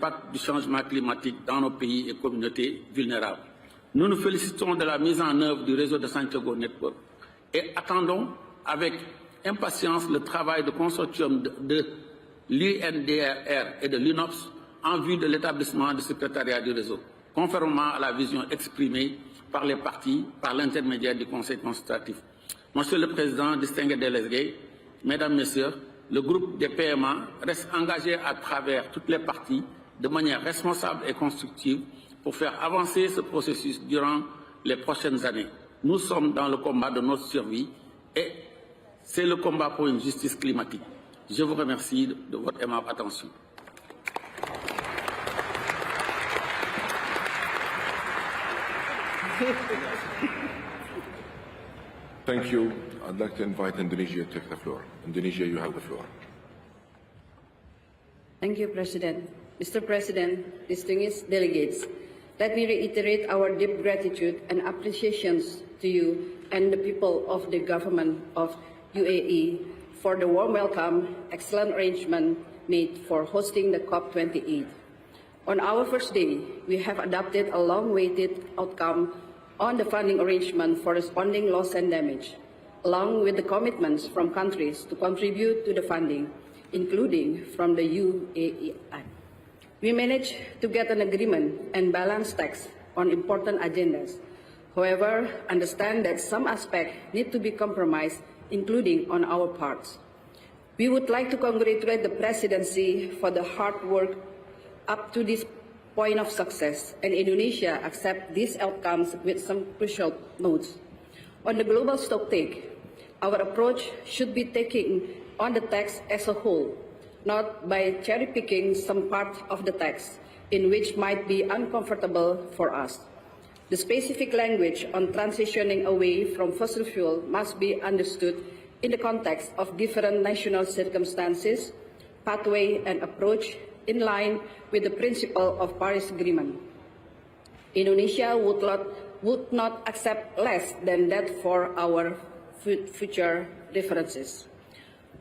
l'impact du changement climatique dans nos pays et communautés vulnérables. Nous nous félicitons de la mise en œuvre du réseau de Santiago Network et attendons avec impatience le travail de consortium de l'UNDRR et de l'UNOPS en vue de l'établissement du secrétariat du réseau, conformément à la vision exprimée par les partis par l'intermédiaire du Conseil consultatif. Monsieur le Président, distingués délégués, Mesdames, Messieurs, le groupe des PMA reste engagé à travers toutes les parties de manière responsable et constructive pour faire avancer ce processus durant les prochaines années. Nous sommes dans le combat de notre survie et c'est le combat pour une justice climatique. Je vous remercie de votre aimable attention. Thank you. I'd like to invite Indonesia to take the floor. Indonesia, you have the floor. Thank you, President. Mr. President, distinguished delegates, let me reiterate our deep gratitude and appreciations to you and the people of the government of UAE for the warm welcome, excellent arrangement made for hosting the COP28. On our first day, we have adopted a long-awaited outcome on the funding arrangement for responding loss and damage, along with the commitments from countries to contribute to the funding, including from the UAE. We managed to get an agreement and balanced text on important agendas. However, understand that some aspects need to be compromised, including on our parts. We would like to congratulate the Presidency for the hard work up to this point of success, and Indonesia accept these outcomes with some crucial notes. On the global stocktake, our approach should be taking on the text as a whole, not by cherry-picking some part of the text in which might be uncomfortable for us. The specific language on transitioning away from fossil fuel must be understood in the context of different national circumstances, pathway and approach in line with the principle of Paris Agreement. Indonesia would not accept less than that for our future references.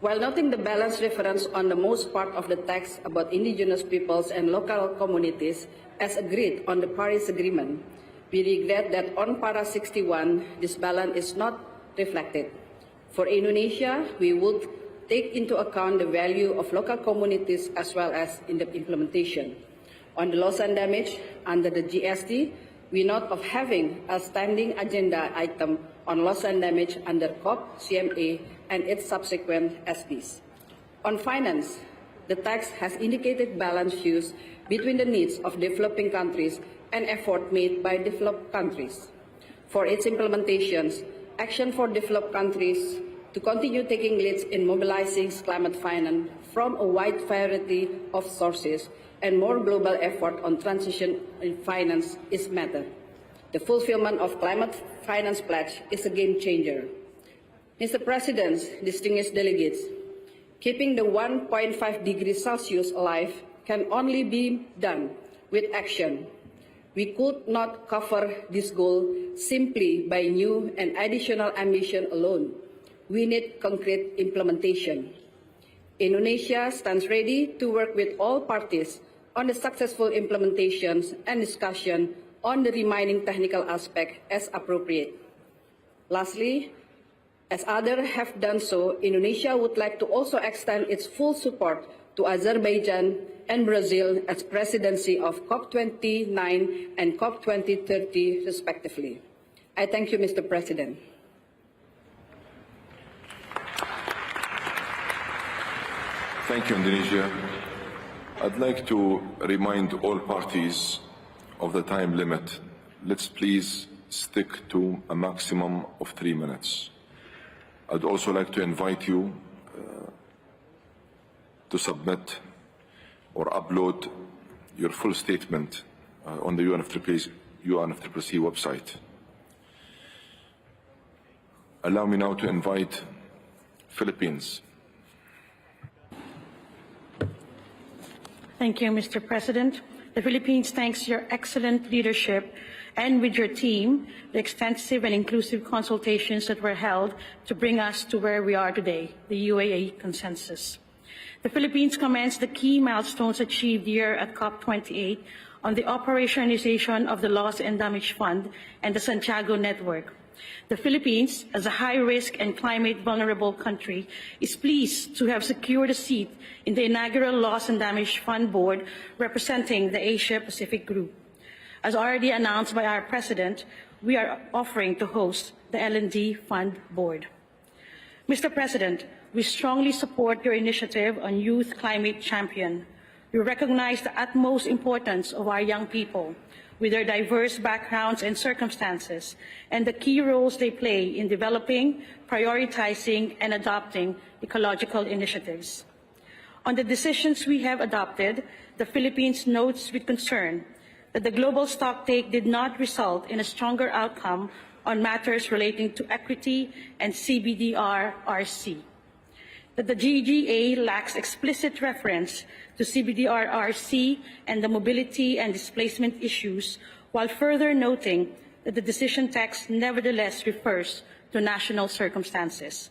While noting the balanced reference on the most part of the text about indigenous peoples and local communities as agreed on the Paris Agreement, we regret that on Para 61, this balance is not reflected. For Indonesia, we would take into account the value of local communities as well as in the implementation. On the loss and damage, under the GST, we note of having a standing agenda item on loss and damage under COP, CMA, and its subsequent SPs. On finance, the text has indicated balanced views between the needs of developing countries and effort made by developed countries. For its implementations, action for developed countries to continue taking leads in mobilizing climate finance from a wide variety of sources and more global effort on transition in finance is matter. The fulfillment of climate finance pledge is a game changer. Mr. President, distinguished delegates, keeping the 1.5 degrees Celsius alive can only be done with action. We could not cover this goal simply by new and additional ambition alone. We need concrete implementation. Indonesia stands ready to work with all parties on the successful implementations and discussion on the remaining technical aspect as appropriate. Lastly, as others have done so, Indonesia would like to also extend its full support to Azerbaijan and Brazil as presidency of COP29 and COP2030 respectively. I thank you, Mr. President. Thank you, Indonesia. I'd like to remind all parties of the time limit. Let's please stick to a maximum of 3 minutes. I'd also like to invite you to submit or upload your full statement on the UNFCCC website. Allow me now to invite Philippines. Thank you, Mr. President. The Philippines thanks your excellent leadership and with your team, the extensive and inclusive consultations that were held to bring us to where we are today, the UAE consensus. The Philippines commends the key milestones achieved here at COP28 on the operationalization of the Loss and Damage Fund and the Santiago Network. The Philippines, as a high-risk and climate-vulnerable country, is pleased to have secured a seat in the inaugural Loss and Damage Fund Board representing the Asia-Pacific Group. As already announced by our President, we are offering to host the L&D Fund Board. Mr. President, we strongly support your initiative on Youth Climate Champion. We recognize the utmost importance of our young people, with their diverse backgrounds and circumstances, and the key roles they play in developing, prioritizing, and adopting ecological initiatives. On the decisions we have adopted, the Philippines notes with concern that the global stocktake did not result in a stronger outcome on matters relating to equity and CBDR-RC. That the GGA lacks explicit reference to CBDR-RC and the mobility and displacement issues, while further noting that the decision text nevertheless refers to national circumstances.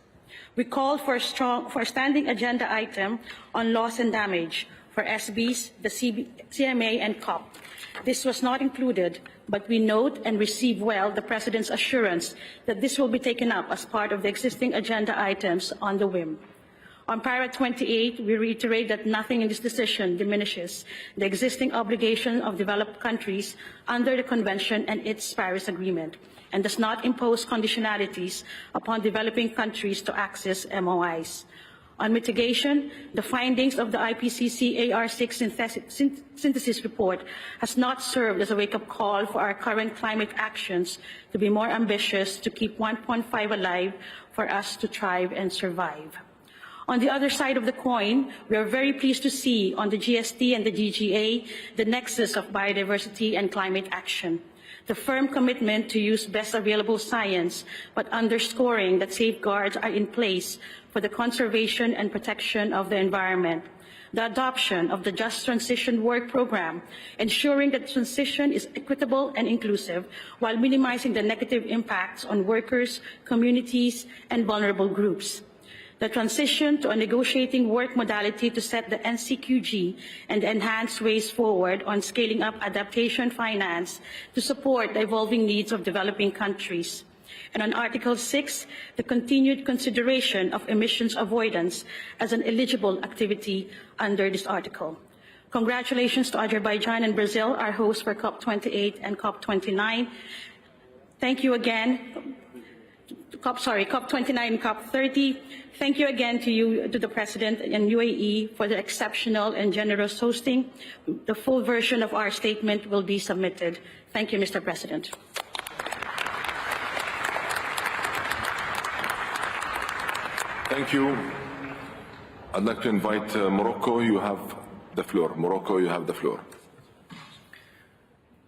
We called for a standing agenda item on loss and damage for SBs, the CMA, and COP. This was not included, but we note and receive well the President's assurance that this will be taken up as part of the existing agenda items on the whim. On Para 28, we reiterate that nothing in this decision diminishes the existing obligation of developed countries under the Convention and its Paris Agreement, and does not impose conditionalities upon developing countries to access MOIs. On mitigation, the findings of the IPCC AR6 synthesis report has not served as a wake-up call for our current climate actions to be more ambitious to keep 1.5 alive for us to thrive and survive. On the other side of the coin, we are very pleased to see on the GST and the GGA the nexus of biodiversity and climate action. The firm commitment to use best available science, but underscoring that safeguards are in place for the conservation and protection of the environment. The adoption of the Just Transition Work Program, ensuring that transition is equitable and inclusive while minimizing the negative impacts on workers, communities, and vulnerable groups. The transition to a negotiating work modality to set the NCQG and enhance ways forward on scaling up adaptation finance to support the evolving needs of developing countries. And on Article 6, the continued consideration of emissions avoidance as an eligible activity under this article. Congratulations to Azerbaijan and Brazil, our hosts for COP28 and COP29. Thank you again. COP29 and COP30. Thank you again to the President and UAE for the exceptional and generous hosting. The full version of our statement will be submitted. Thank you, Mr. President. Thank you. I'd like to invite Morocco. You have the floor. Morocco, you have the floor.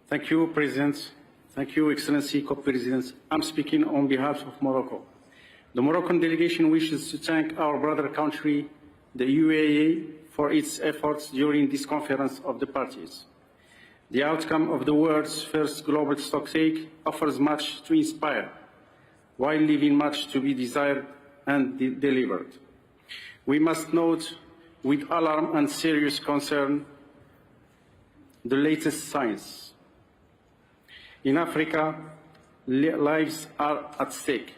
Thank you, President. Thank you, Excellency Co-Presidents. I'm speaking on behalf of Morocco. The Moroccan delegation wishes to thank our brother country, the UAE, for its efforts during this conference of the parties. The outcome of the world's first global stocktake offers much to inspire, while leaving much to be desired and delivered. We must note with alarm and serious concern the latest science. In Africa, lives are at stake.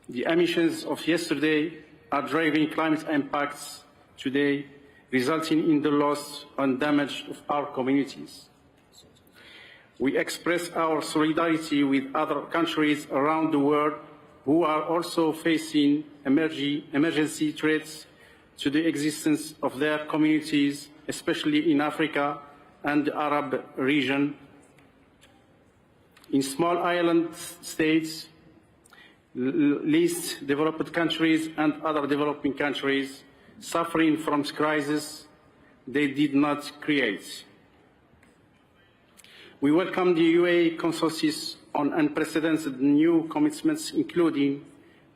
The emissions of yesterday are driving climate impacts today, resulting in the loss and damage of our communities. We express our solidarity with other countries around the world who are also facing emergency threats to the existence of their communities, especially in Africa and the Arab region. In small island states, least developed countries and other developing countries suffering from crises they did not create. We welcome the UAE consensus on unprecedented new commitments, including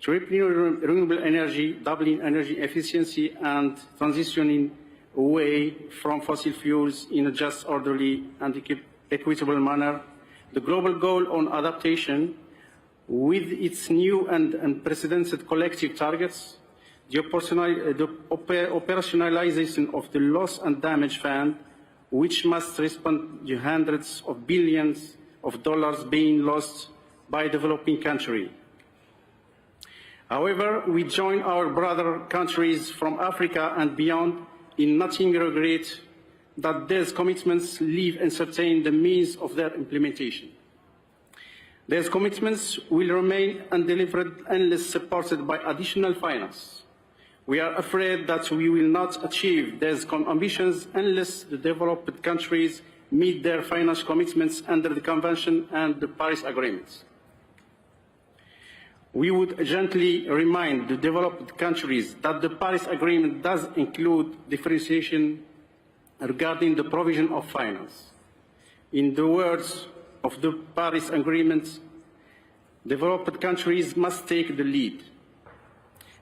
tripling renewable energy, doubling energy efficiency, and transitioning away from fossil fuels in a just, orderly, and equitable manner. The global goal on adaptation, with its new and unprecedented collective targets, the operationalization of the loss and damage fund, which must respond to hundreds of billions of dollars being lost by developing countries. However, we join our brother countries from Africa and beyond in nothing regret that these commitments leave uncertain the means of their implementation. These commitments will remain undelivered unless supported by additional finance. We are afraid that we will not achieve these ambitions unless the developed countries meet their financial commitments under the Convention and the Paris Agreement. We would gently remind the developed countries that the Paris Agreement does include differentiation regarding the provision of finance. In the words of the Paris Agreement, developed countries must take the lead.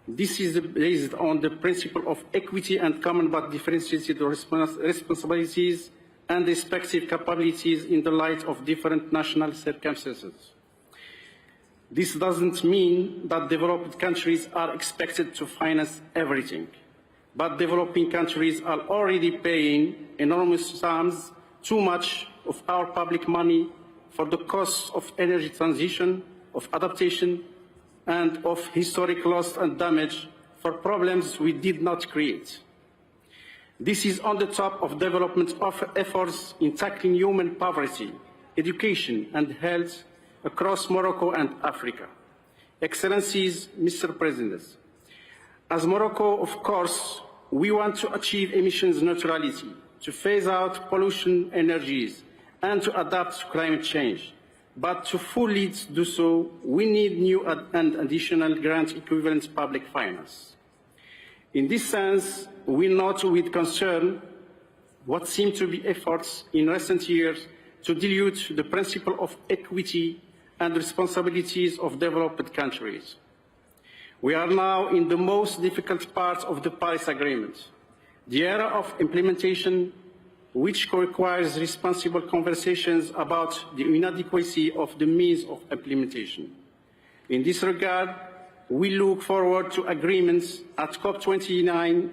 This is based on the principle of equity and common but differentiated responsibilities and respective capabilities in the light of different national circumstances. This doesn't mean that developed countries are expected to finance everything, but developing countries are already paying enormous sums, too much of our public money, for the costs of energy transition, of adaptation, and of historic loss and damage for problems we did not create. This is on the top of development efforts in tackling human poverty, education and health across Morocco and Africa. Excellencies, Mr. President, as Morocco, of course, we want to achieve emissions neutrality, to phase out pollution energies, and to adapt to climate change. But to fully do so, we need new and additional grant equivalent public finance. In this sense, we note with concern what seem to be efforts in recent years to dilute the principle of equity and responsibilities of developed countries. We are now in the most difficult part of the Paris Agreement, the era of implementation, which requires responsible conversations about the inadequacy of the means of implementation. In this regard, we look forward to agreements at COP29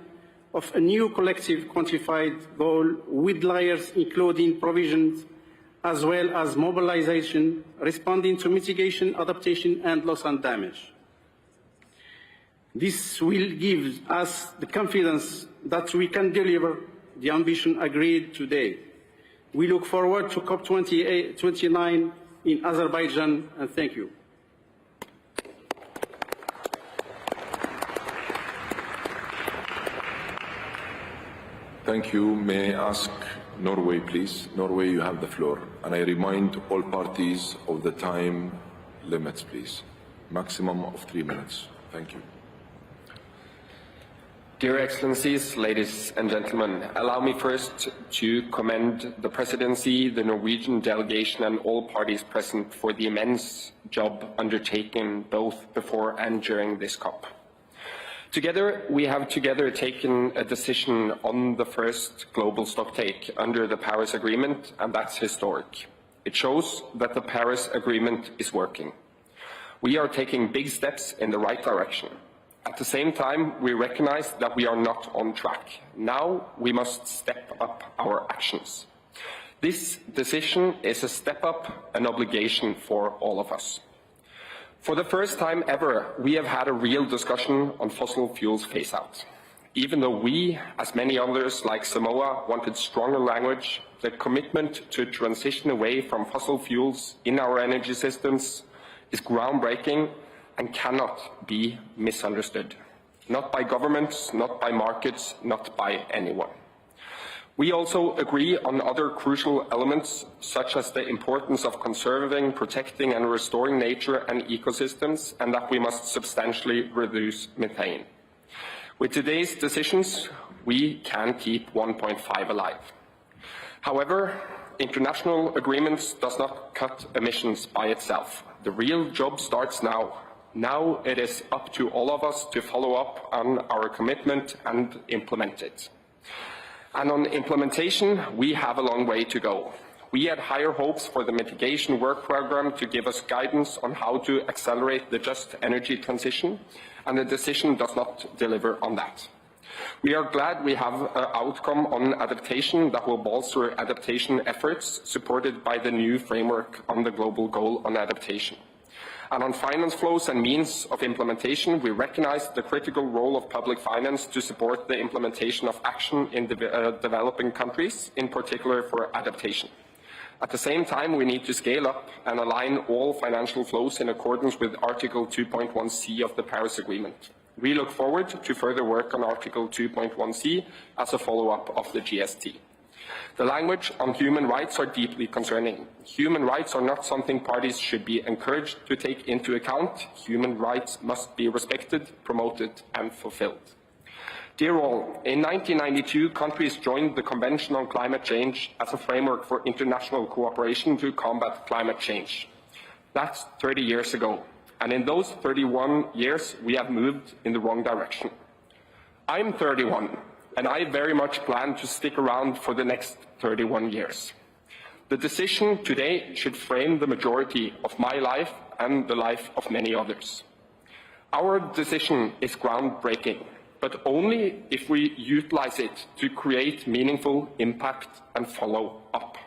of a new collective quantified goal with layers including provisions as well as mobilization, responding to mitigation, adaptation and loss and damage. This will give us the confidence that we can deliver the ambition agreed today. We look forward to COP29 in Azerbaijan, and thank you. Thank you. May I ask Norway, please? Norway, you have the floor. And I remind all parties of the time limits, please. Maximum of 3 minutes. Thank you. Dear Excellencies, ladies and gentlemen, allow me first to commend the Presidency, the Norwegian delegation and all parties present for the immense job undertaken both before and during this COP. Together, we have taken a decision on the first global stocktake under the Paris Agreement, and that's historic. It shows that the Paris Agreement is working. We are taking big steps in the right direction. At the same time, we recognize that we are not on track. Now we must step up our actions. This decision is a step up, an obligation for all of us. For the first time ever, we have had a real discussion on fossil fuels phase-out. Even though we, as many others like Samoa, wanted stronger language, the commitment to transition away from fossil fuels in our energy systems is groundbreaking and cannot be misunderstood. Not by governments, not by markets, not by anyone. We also agree on other crucial elements, such as the importance of conserving, protecting and restoring nature and ecosystems, and that we must substantially reduce methane. With today's decisions, we can keep 1.5 alive. However, international agreements does not cut emissions by itself. The real job starts now. Now it is up to all of us to follow up on our commitment and implement it. And on implementation, we have a long way to go. We had higher hopes for the mitigation work program to give us guidance on how to accelerate the just energy transition, and the decision does not deliver on that. We are glad we have an outcome on adaptation that will bolster adaptation efforts supported by the new framework on the global goal on adaptation. And on finance flows and means of implementation, we recognize the critical role of public finance to support the implementation of action in developing countries, in particular for adaptation. At the same time, we need to scale up and align all financial flows in accordance with Article 2.1c of the Paris Agreement. We look forward to further work on Article 2.1c as a follow-up of the GST. The language on human rights are deeply concerning. Human rights are not something parties should be encouraged to take into account. Human rights must be respected, promoted, and fulfilled. Dear all, in 1992, countries joined the Convention on Climate Change as a framework for international cooperation to combat climate change. That's 30 years ago, and in those 31 years, we have moved in the wrong direction. I'm 31, and I very much plan to stick around for the next 31 years. The decision today should frame the majority of my life and the life of many others. Our decision is groundbreaking, but only if we utilize it to create meaningful impact and follow up.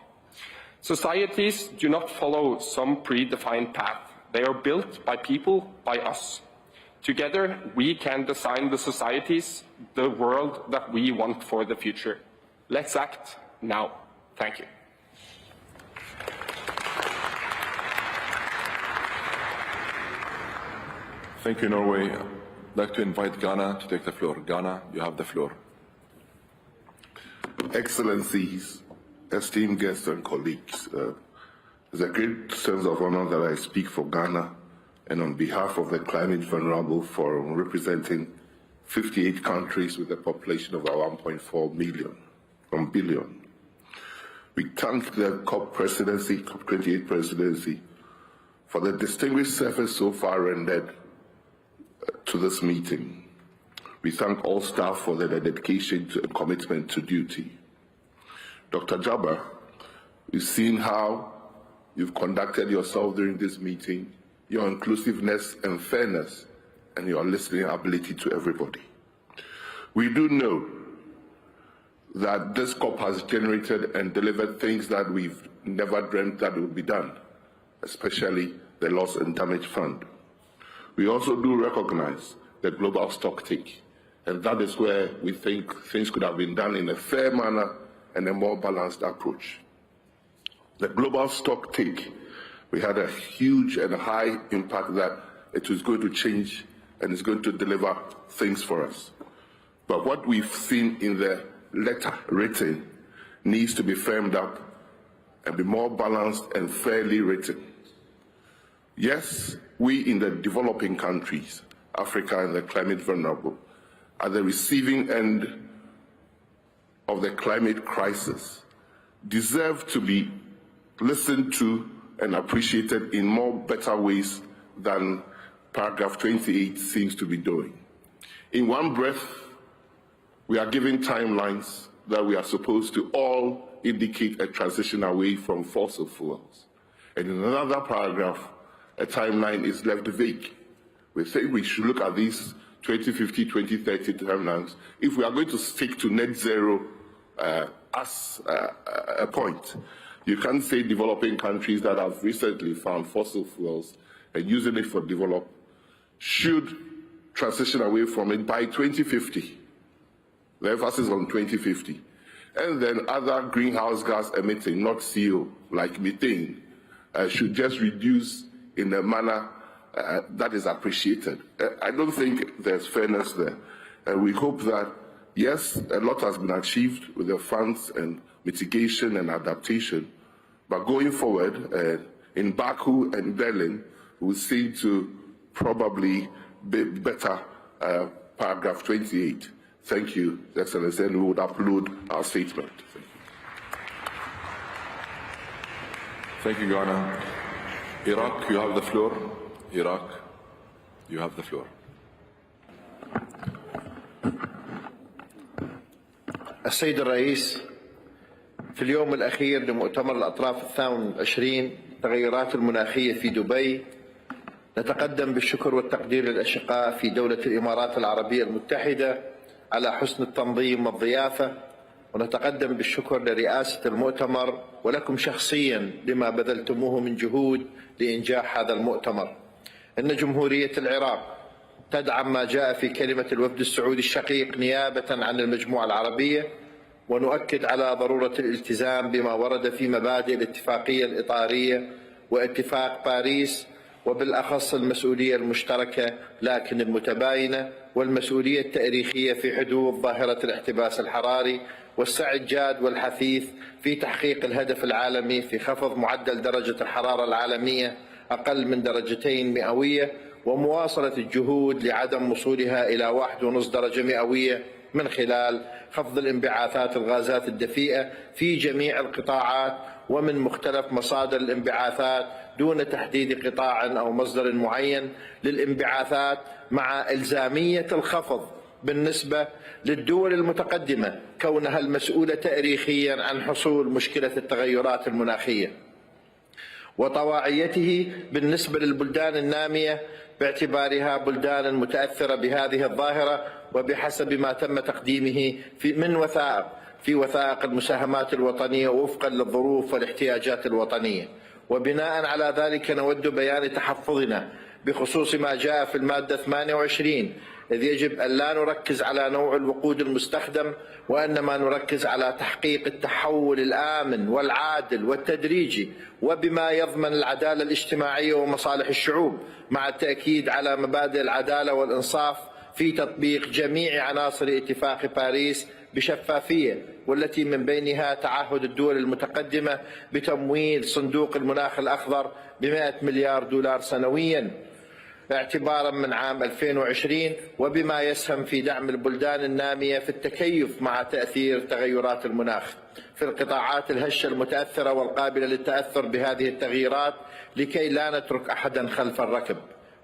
Societies do not follow some predefined path. They are built by people, by us. Together, we can design the societies, the world that we want for the future. Let's act now. Thank you. Thank you, Norway. I'd like to invite Ghana to take the floor. Ghana, you have the floor. Excellencies, esteemed guests and colleagues, it's a great sense of honor that I speak for Ghana and on behalf of the Climate Vulnerable Forum, representing 58 countries with a population of about 1.4 billion. We thank the COP28 presidency, for the distinguished service so far rendered to this meeting. We thank all staff for their dedication and commitment to duty. Dr. Jabber, we've seen how you've conducted yourself during this meeting, your inclusiveness and fairness, and your listening ability to everybody. We do know that this COP has generated and delivered things that we've never dreamt that would be done, especially the Loss and Damage Fund. We also do recognize the global stocktake, and that is where we think things could have been done in a fair manner and a more balanced approach. The global stocktake, we had a huge and high impact that it was going to change and is going to deliver things for us. But what we've seen in the letter written needs to be firmed up and be more balanced and fairly written. Yes, we in the developing countries, Africa and the climate vulnerable, at the receiving end of the climate crisis, deserve to be listened to and appreciated in more better ways than paragraph 28 seems to be doing. In one breath, we are giving timelines that we are supposed to all indicate a transition away from fossil fuels. And in another paragraph, a timeline is left vague. We think we should look at these 2050, 2030 timelines if we are going to stick to net zero as a point. You can't say developing countries that have recently found fossil fuels and using it for development should transition away from it by 2050. The emphasis on 2050. And then other greenhouse gas emitting, not CO, like methane, should just reduce in a manner that is appreciated. I don't think there's fairness there. And we hope that, yes, a lot has been achieved with the funds and mitigation and adaptation, but going forward, in Baku and Berlin, we'll see to probably be better paragraph 28. Thank you, Excellency, and we would upload our statement. Thank you, Ghana. Iraq, you have the floor. Iraq, you have the floor. السيد الرئيس في اليوم الأخير لمؤتمر الأطراف 22 التغيرات المناخية في دبي، نتقدم بالشكر والتقدير للأشقاء في دولة الإمارات العربية المتحدة على حسن التنظيم والضيافة، ونتقدم بالشكر لرئاسة المؤتمر ولكم شخصيا لما بذلتموه من جهود لإنجاح هذا المؤتمر. إن جمهورية العراق تدعم ما جاء في كلمة الوفد السعودي الشقيق نيابة عن المجموعة العربية، ونؤكد على ضرورة الالتزام بما ورد في مبادئ الاتفاقية الإطارية واتفاق باريس، وبالأخص المسؤولية المشتركة لكن المتباينة والمسؤولية التاريخية في حدود ظاهرة الاحتباس الحراري، والسعي الجاد والحثيث في تحقيق الهدف العالمي في خفض معدل درجة الحرارة العالمية أقل من 2 درجات مئوية، ومواصلة الجهود لعدم وصولها إلى 1.5 درجة مئوية من خلال خفض الانبعاثات الغازات الدفيئة في جميع القطاعات ومن مختلف مصادر الانبعاثات دون تحديد قطاع أو مصدر معين للانبعاثات، مع إلزامية الخفض بالنسبة للدول المتقدمة كونها المسؤولة تاريخيا عن حصول مشكلة التغيرات المناخية، وطواعيته بالنسبة للبلدان النامية باعتبارها بلدان متأثرة بهذه الظاهرة، وبحسب ما تم تقديمه من وثائق المساهمات الوطنية وفقا للظروف والاحتياجات الوطنية. وبناء على ذلك نود بيان تحفظنا بخصوص ما جاء في المادة 28، إذ يجب أن لا نركز على نوع الوقود المستخدم، وإنما نركز على تحقيق التحول الآمن والعادل والتدريجي وبما يضمن العدالة الاجتماعية ومصالح الشعوب، مع التأكيد على مبادئ العدالة والإنصاف في تطبيق جميع عناصر اتفاق باريس بشفافية، والتي من بينها تعهد الدول المتقدمة بتمويل صندوق المناخ الأخضر ب$100 مليار سنوياً اعتبارا من عام 2020، وبما يسهم في دعم البلدان النامية في التكيف مع تأثير تغيرات المناخ في القطاعات الهشة المتأثرة والقابلة للتأثر بهذه التغييرات، لكي لا نترك أحدا خلف الركب.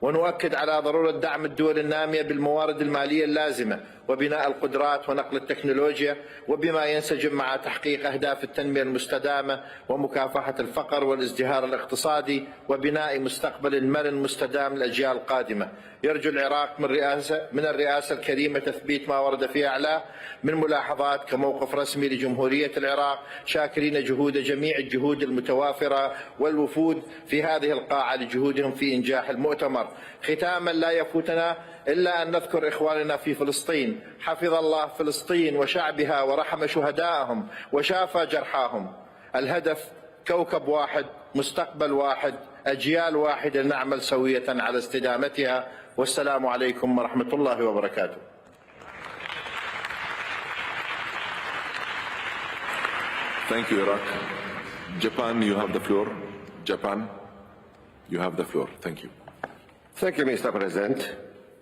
ونؤكد على ضرورة دعم الدول النامية بالموارد المالية اللازمة وبناء القدرات ونقل التكنولوجيا، وبما ينسجم مع تحقيق أهداف التنمية المستدامة ومكافحة الفقر والازدهار الاقتصادي وبناء مستقبل مرن مستدام للأجيال القادمة. يرجو العراق من الرئاسة الكريمة تثبيت ما ورد في أعلاه من ملاحظات كموقف رسمي لجمهورية العراق، شاكرين جهود جميع الجهود المتوافرة والوفود في هذه القاعة لجهودهم في إنجاح المؤتمر. ختاما لا يفوتنا إلا أن نذكر إخواننا في فلسطين، حفظ الله فلسطين وشعبها ورحم شهدائهم وشافى جرحاهم. الهدف كوكب واحد، مستقبل واحد، أجيال واحدة نعمل سوية على استدامتها. والسلام عليكم ورحمة الله وبركاته. Thank you, Iraq. Japan, you have the floor. Japan, you have the floor. Thank you. Thank you, Mr. President.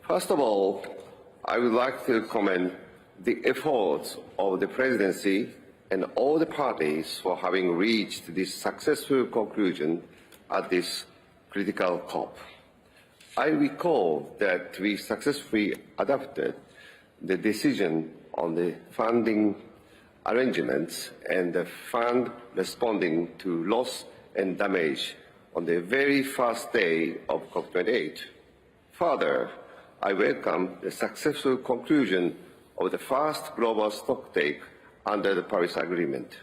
First of all, I would like to commend the efforts of the presidency and all the parties for having reached this successful conclusion at this critical COP. I recall that we successfully adopted the decision on the funding arrangements and the fund responding to loss and damage on the very first day of COP28. Further, I welcome the successful conclusion of the first global stocktake under the Paris Agreement.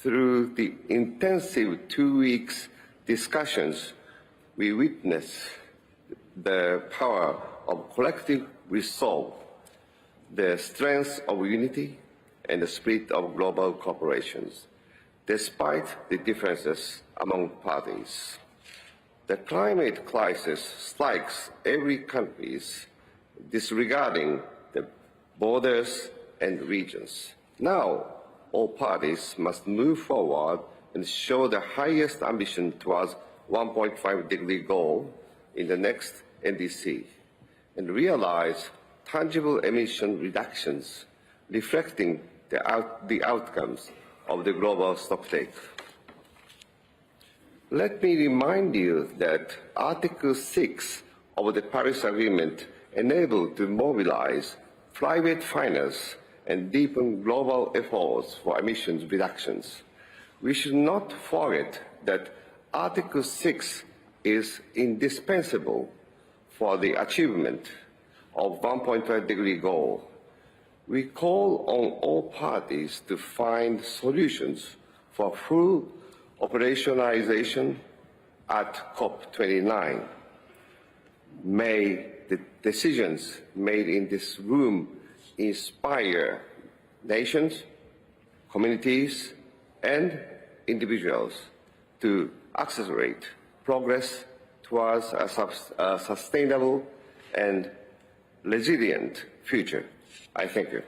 Through the intensive 2 weeks discussions, we witnessed the power of collective resolve, the strength of unity, and the spirit of global cooperations, despite the differences among parties. The climate crisis strikes every country, disregarding the borders and regions. Now, all parties must move forward and show the highest ambition towards 1.5-degree goal in the next NDC, and realize tangible emission reductions reflecting the outcomes of the global stocktake. Let me remind you that Article 6 of the Paris Agreement enabled to mobilize private finance and deepen global efforts for emissions reductions. We should not forget that Article 6 is indispensable for the achievement of 1.5-degree goal. We call on all parties to find solutions for full operationalization at COP29. May the decisions made in this room inspire nations, communities, and individuals to accelerate progress towards a sustainable and resilient future. I thank you.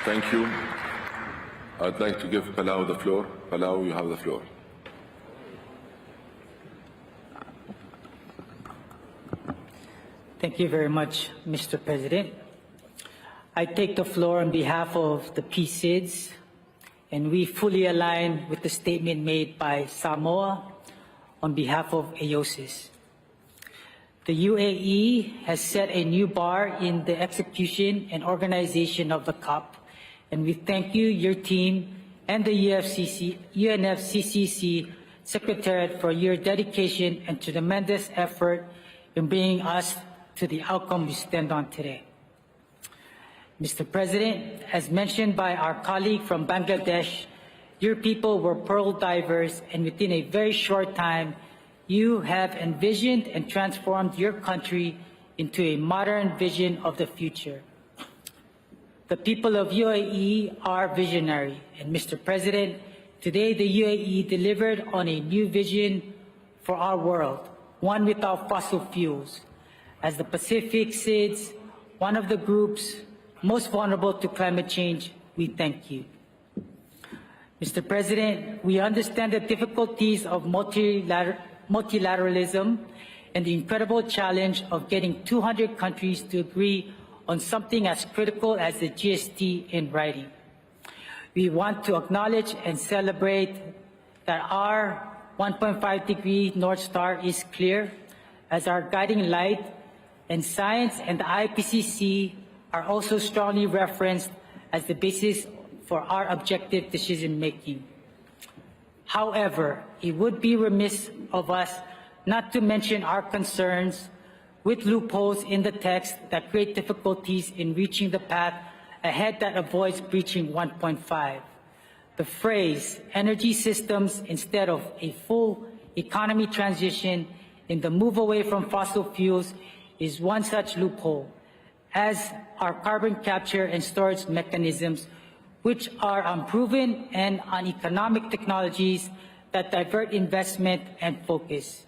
Thank you. I'd like to give Palau the floor. Palau, you have the floor. Thank you very much, Mr. President. I take the floor on behalf of the PCIDS, and we fully align with the statement made by Samoa on behalf of AOSIS. The UAE has set a new bar in the execution and organization of the COP, and we thank you, your team, and the UNFCCC Secretariat for your dedication and tremendous effort in bringing us to the outcome we stand on today. Mr. President, as mentioned by our colleague from Bangladesh, your people were pearl divers, and within a very short time, you have envisioned and transformed your country into a modern vision of the future. The people of UAE are visionary, and Mr. President, today the UAE delivered on a new vision for our world, one without fossil fuels. As the Pacific SIDS, one of the groups most vulnerable to climate change, we thank you. Mr. President, we understand the difficulties of multilateralism and the incredible challenge of getting 200 countries to agree on something as critical as the GST in writing. We want to acknowledge and celebrate that our 1.5-degree North Star is clear as our guiding light, and science and the IPCC are also strongly referenced as the basis for our objective decision-making. However, it would be remiss of us not to mention our concerns with loopholes in the text that create difficulties in reaching the path ahead that avoids breaching 1.5. The phrase energy systems instead of a full economy transition in the move away from fossil fuels is one such loophole, as are carbon capture and storage mechanisms, which are unproven and uneconomic technologies that divert investment and focus.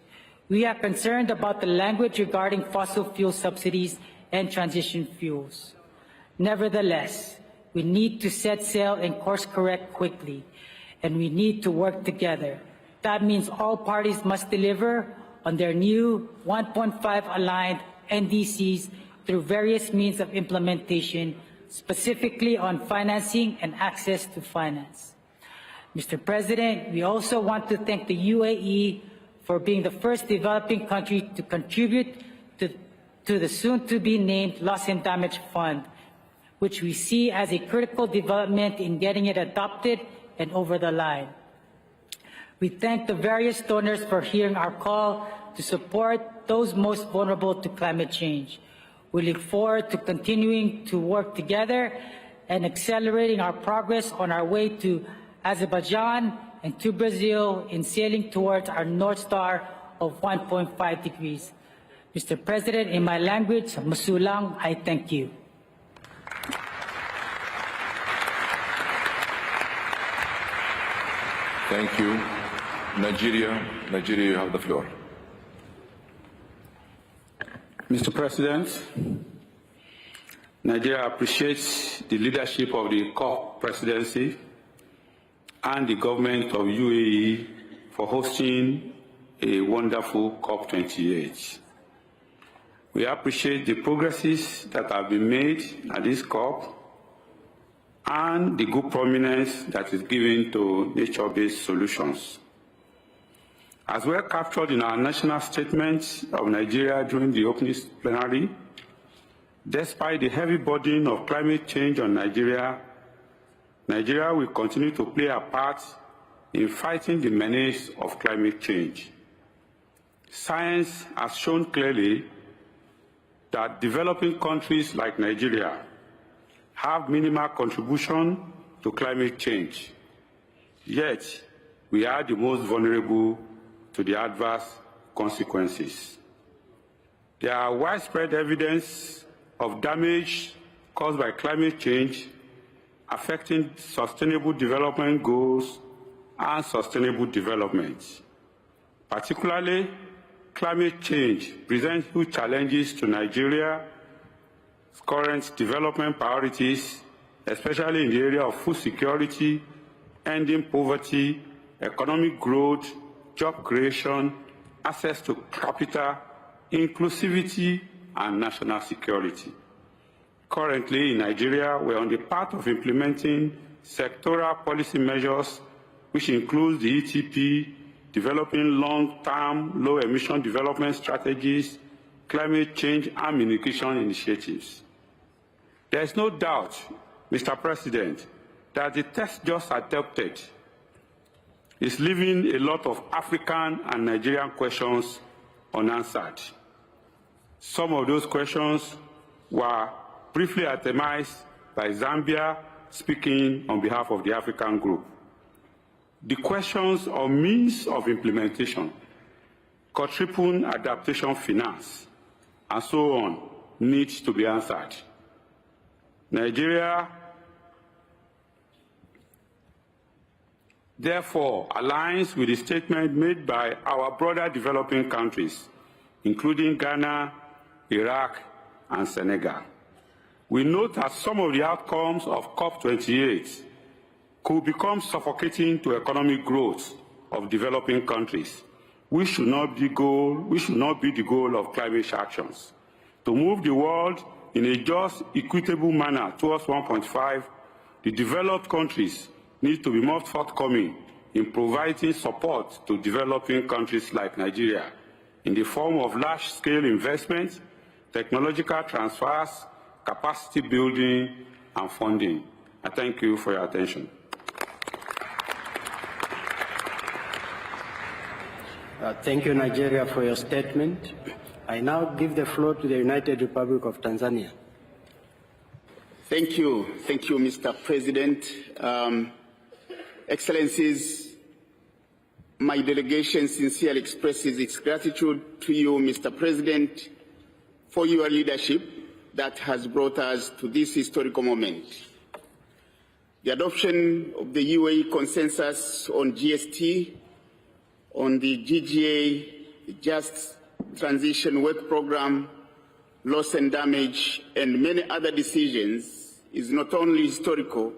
We are concerned about the language regarding fossil fuel subsidies and transition fuels. Nevertheless, we need to set sail and course correct quickly, and we need to work together. That means all parties must deliver on their new 1.5 aligned NDCs through various means of implementation, specifically on financing and access to finance. Mr. President, we also want to thank the UAE for being the first developing country to contribute to the soon-to-be-named Loss and Damage Fund, which we see as a critical development in getting it adopted and over the line. We thank the various donors for hearing our call to support those most vulnerable to climate change. We look forward to continuing to work together and accelerating our progress on our way to Azerbaijan and to Brazil in sailing towards our North Star of 1.5 degrees. Mr. President, in my language, Masulang, I thank you. Thank you. Nigeria, you have the floor. Mr. President, Nigeria appreciates the leadership of the COP presidency and the government of UAE for hosting a wonderful COP28. We appreciate the progresses that have been made at this COP and the good prominence that is given to nature-based solutions. As well captured in our national statement of Nigeria during the opening plenary, despite the heavy burden of climate change on Nigeria, Nigeria will continue to play a part in fighting the menace of climate change. Science has shown clearly that developing countries like Nigeria have minimal contribution to climate change, yet we are the most vulnerable to the adverse consequences. There are widespread evidence of damage caused by climate change affecting sustainable development goals and sustainable development. Particularly, climate change presents huge challenges to Nigeria's current development priorities, especially in the area of food security, ending poverty, economic growth, job creation, access to capital, inclusivity, and national security. Currently, in Nigeria, we are on the path of implementing sectoral policy measures, which includes the ETP, developing long-term, low-emission development strategies, climate change, and mitigation initiatives. There is no doubt, Mr. President, that the text just adopted is leaving a lot of African and Nigerian questions unanswered. Some of those questions were briefly itemized by Zambia, speaking on behalf of the African group. The questions of means of implementation, quadruple adaptation finance, and so on, need to be answered. Nigeria, therefore, aligns with the statement made by our broader developing countries, including Ghana, Iraq, and Senegal. We note that some of the outcomes of COP28 could become suffocating to economic growth of developing countries, which should not be the goal of climate actions. To move the world in a just, equitable manner towards 1.5, the developed countries need to be more forthcoming in providing support to developing countries like Nigeria in the form of large-scale investment, technological transfers, capacity building, and funding. I thank you for your attention. Thank you, Nigeria, for your statement. I now give the floor to the United Republic of Tanzania. Thank you, Mr. President. Excellencies, my delegation sincerely expresses its gratitude to you, Mr. President, for your leadership that has brought us to this historical moment. The adoption of the UAE consensus on GST, on the GGA, the Just Transition Work Programme, loss and damage, and many other decisions is not only historical,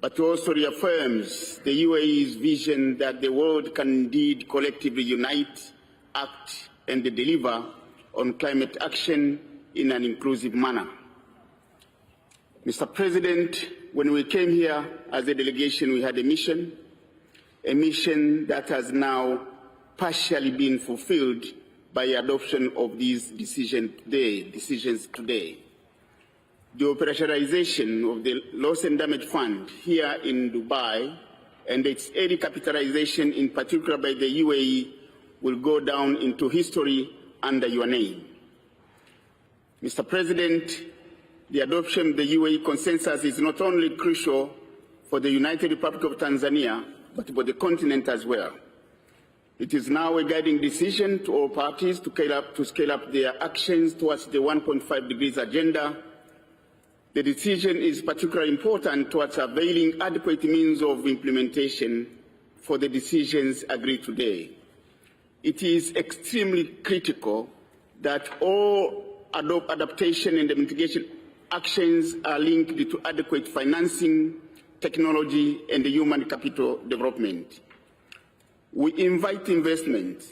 but also reaffirms the UAE's vision that the world can indeed collectively unite, act, and deliver on climate action in an inclusive manner. Mr. President, when we came here as a delegation, we had a mission that has now partially been fulfilled by adoption of these decisions today. The operationalization of the Loss and Damage Fund here in Dubai and its early capitalization, in particular by the UAE, will go down into history under your name. Mr. President, the adoption of the UAE consensus is not only crucial for the United Republic of Tanzania, but for the continent as well. It is now a guiding decision to all parties to scale up their actions towards the 1.5 degrees agenda. The decision is particularly important towards availing adequate means of implementation for the decisions agreed today. It is extremely critical that all adaptation and mitigation actions are linked to adequate financing, technology, and human capital development. We invite investment,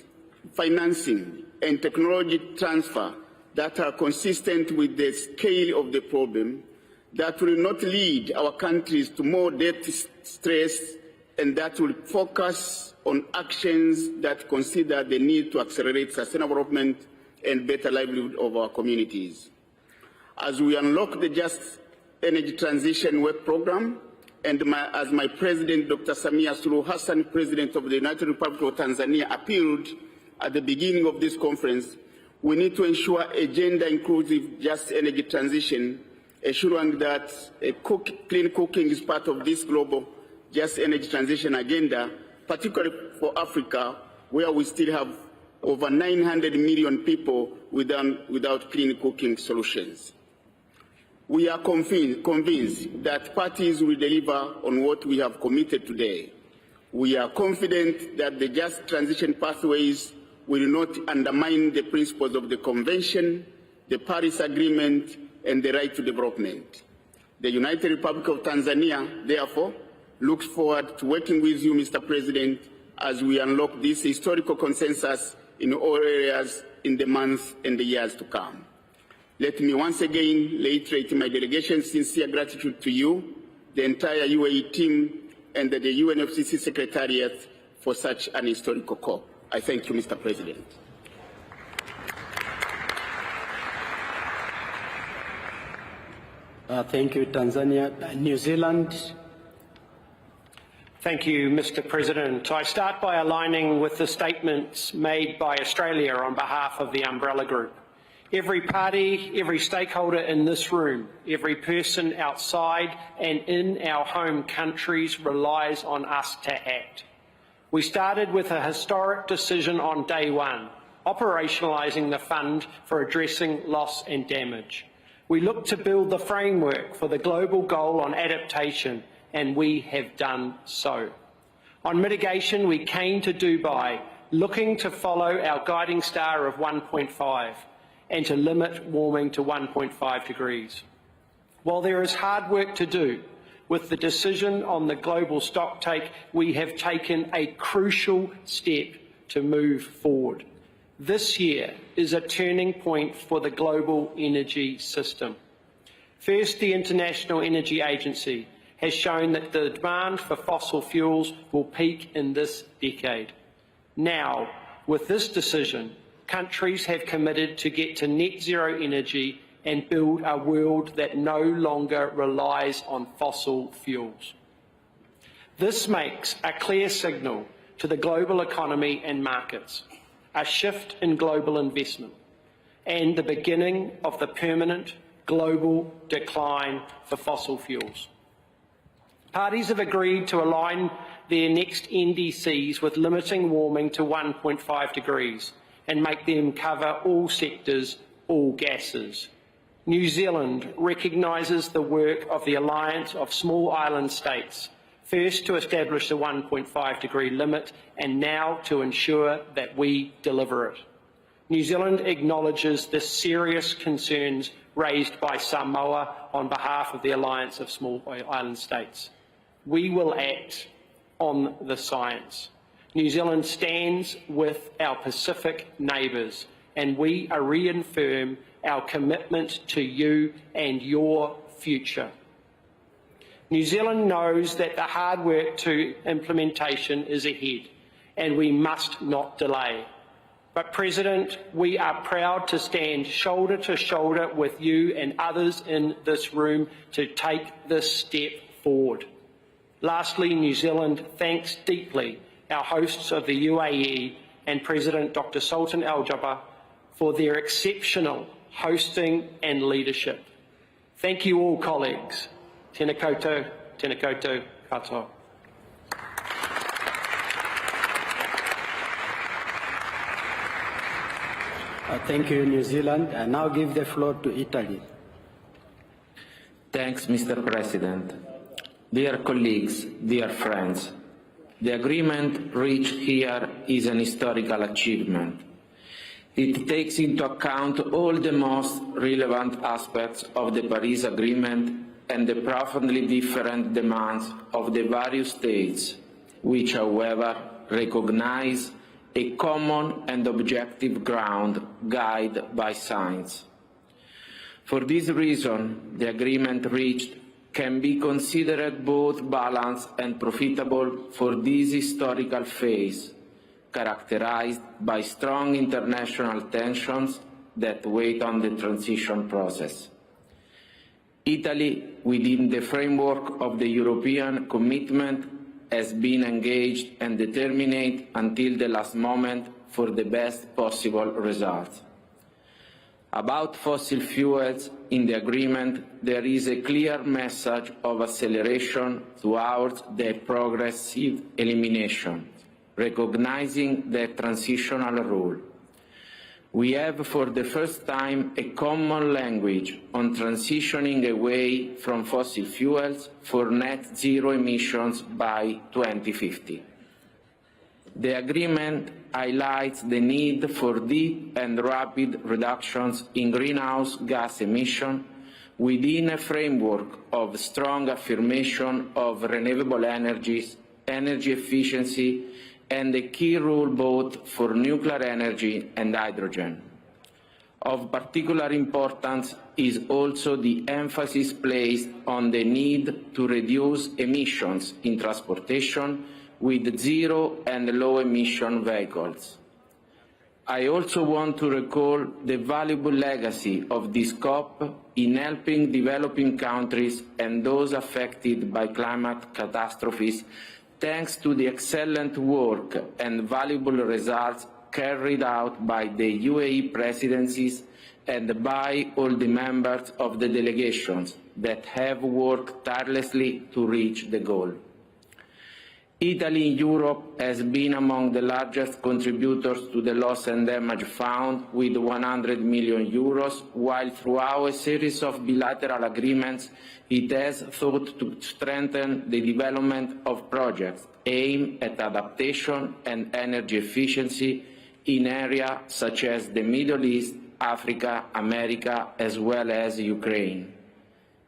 financing, and technology transfer that are consistent with the scale of the problem, that will not lead our countries to more debt stress and that will focus on actions that consider the need to accelerate sustainable development and better livelihood of our communities. As we unlock the Just Energy Transition Work Programme, and as my President, Dr. Samia Suluhu Hassan, President of the United Republic of Tanzania, appealed at the beginning of this conference, we need to ensure a gender-inclusive just energy transition, ensuring that clean cooking is part of this global just energy transition agenda, particularly for Africa, where we still have over 900 million people without clean cooking solutions. We are convinced that parties will deliver on what we have committed today. We are confident that the just transition pathways will not undermine the principles of the Convention, the Paris Agreement, and the right to development. The United Republic of Tanzania, therefore, looks forward to working with you, Mr. President, as we unlock this historical consensus in all areas in the months and the years to come. Let me once again reiterate my delegation's sincere gratitude to you, the entire UAE team, and the UNFCCC Secretariat for such an historical COP. I thank you, Mr. President. Thank you, Tanzania. New Zealand. Thank you, Mr. President. I start by aligning with the statements made by Australia on behalf of the Umbrella Group. Every party, every stakeholder in this room, every person outside and in our home countries relies on us to act. We started with a historic decision on day one, operationalising the fund for addressing loss and damage. We looked to build the framework for the global goal on adaptation, and we have done so. On mitigation, we came to Dubai, looking to follow our guiding star of 1.5 and to limit warming to 1.5 degrees. While there is hard work to do, with the decision on the global stocktake, we have taken a crucial step to move forward. This year is a turning point for the global energy system. First, the International Energy Agency has shown that the demand for fossil fuels will peak in this decade. Now, with this decision, countries have committed to get to net zero energy and build a world that no longer relies on fossil fuels. This makes a clear signal to the global economy and markets, a shift in global investment, and the beginning of the permanent global decline for fossil fuels. Parties have agreed to align their next NDCs with limiting warming to 1.5 degrees and make them cover all sectors, all gases. New Zealand recognises the work of the Alliance of Small Island States, first to establish the 1.5 degree limit and now to ensure that we deliver it. New Zealand acknowledges the serious concerns raised by Samoa on behalf of the Alliance of Small Island States. We will act on the science. New Zealand stands with our Pacific neighbours, and we reaffirm our commitment to you and your future. New Zealand knows that the hard work to implementation is ahead, and we must not delay. But, President, we are proud to stand shoulder to shoulder with you and others in this room to take this step forward. Lastly, New Zealand thanks deeply our hosts of the UAE and President Dr. Sultan Al Jaber for their exceptional hosting and leadership. Thank you all, colleagues. Tēnā koutou, tēnā koutou katoa. Thank you, New Zealand. I now give the floor to Italy. Thanks, Mr. President. Dear colleagues, dear friends, the agreement reached here is an historical achievement. It takes into account all the most relevant aspects of the Paris Agreement and the profoundly different demands of the various states, which, however, recognize a common and objective ground guided by science. For this reason, the agreement reached can be considered both balanced and profitable for this historical phase, characterized by strong international tensions that weigh on the transition process. Italy, within the framework of the European commitment, has been engaged and determined until the last moment for the best possible results. About fossil fuels, in the agreement, there is a clear message of acceleration towards their progressive elimination, recognizing their transitional role. We have for the first time a common language on transitioning away from fossil fuels for net zero emissions by 2050. The agreement highlights the need for deep and rapid reductions in greenhouse gas emissions within a framework of strong affirmation of renewable energies, energy efficiency, and a key role both for nuclear energy and hydrogen. Of particular importance is also the emphasis placed on the need to reduce emissions in transportation with zero and low emission vehicles. I also want to recall the valuable legacy of this COP in helping developing countries and those affected by climate catastrophes, thanks to the excellent work and valuable results carried out by the UAE presidencies and by all the members of the delegations that have worked tirelessly to reach the goal. Italy in Europe has been among the largest contributors to the Loss and Damage Fund with 100 million euros, while throughout a series of bilateral agreements it has sought to strengthen the development of projects aimed at adaptation and energy efficiency in areas such as the Middle East, Africa, America, as well as Ukraine.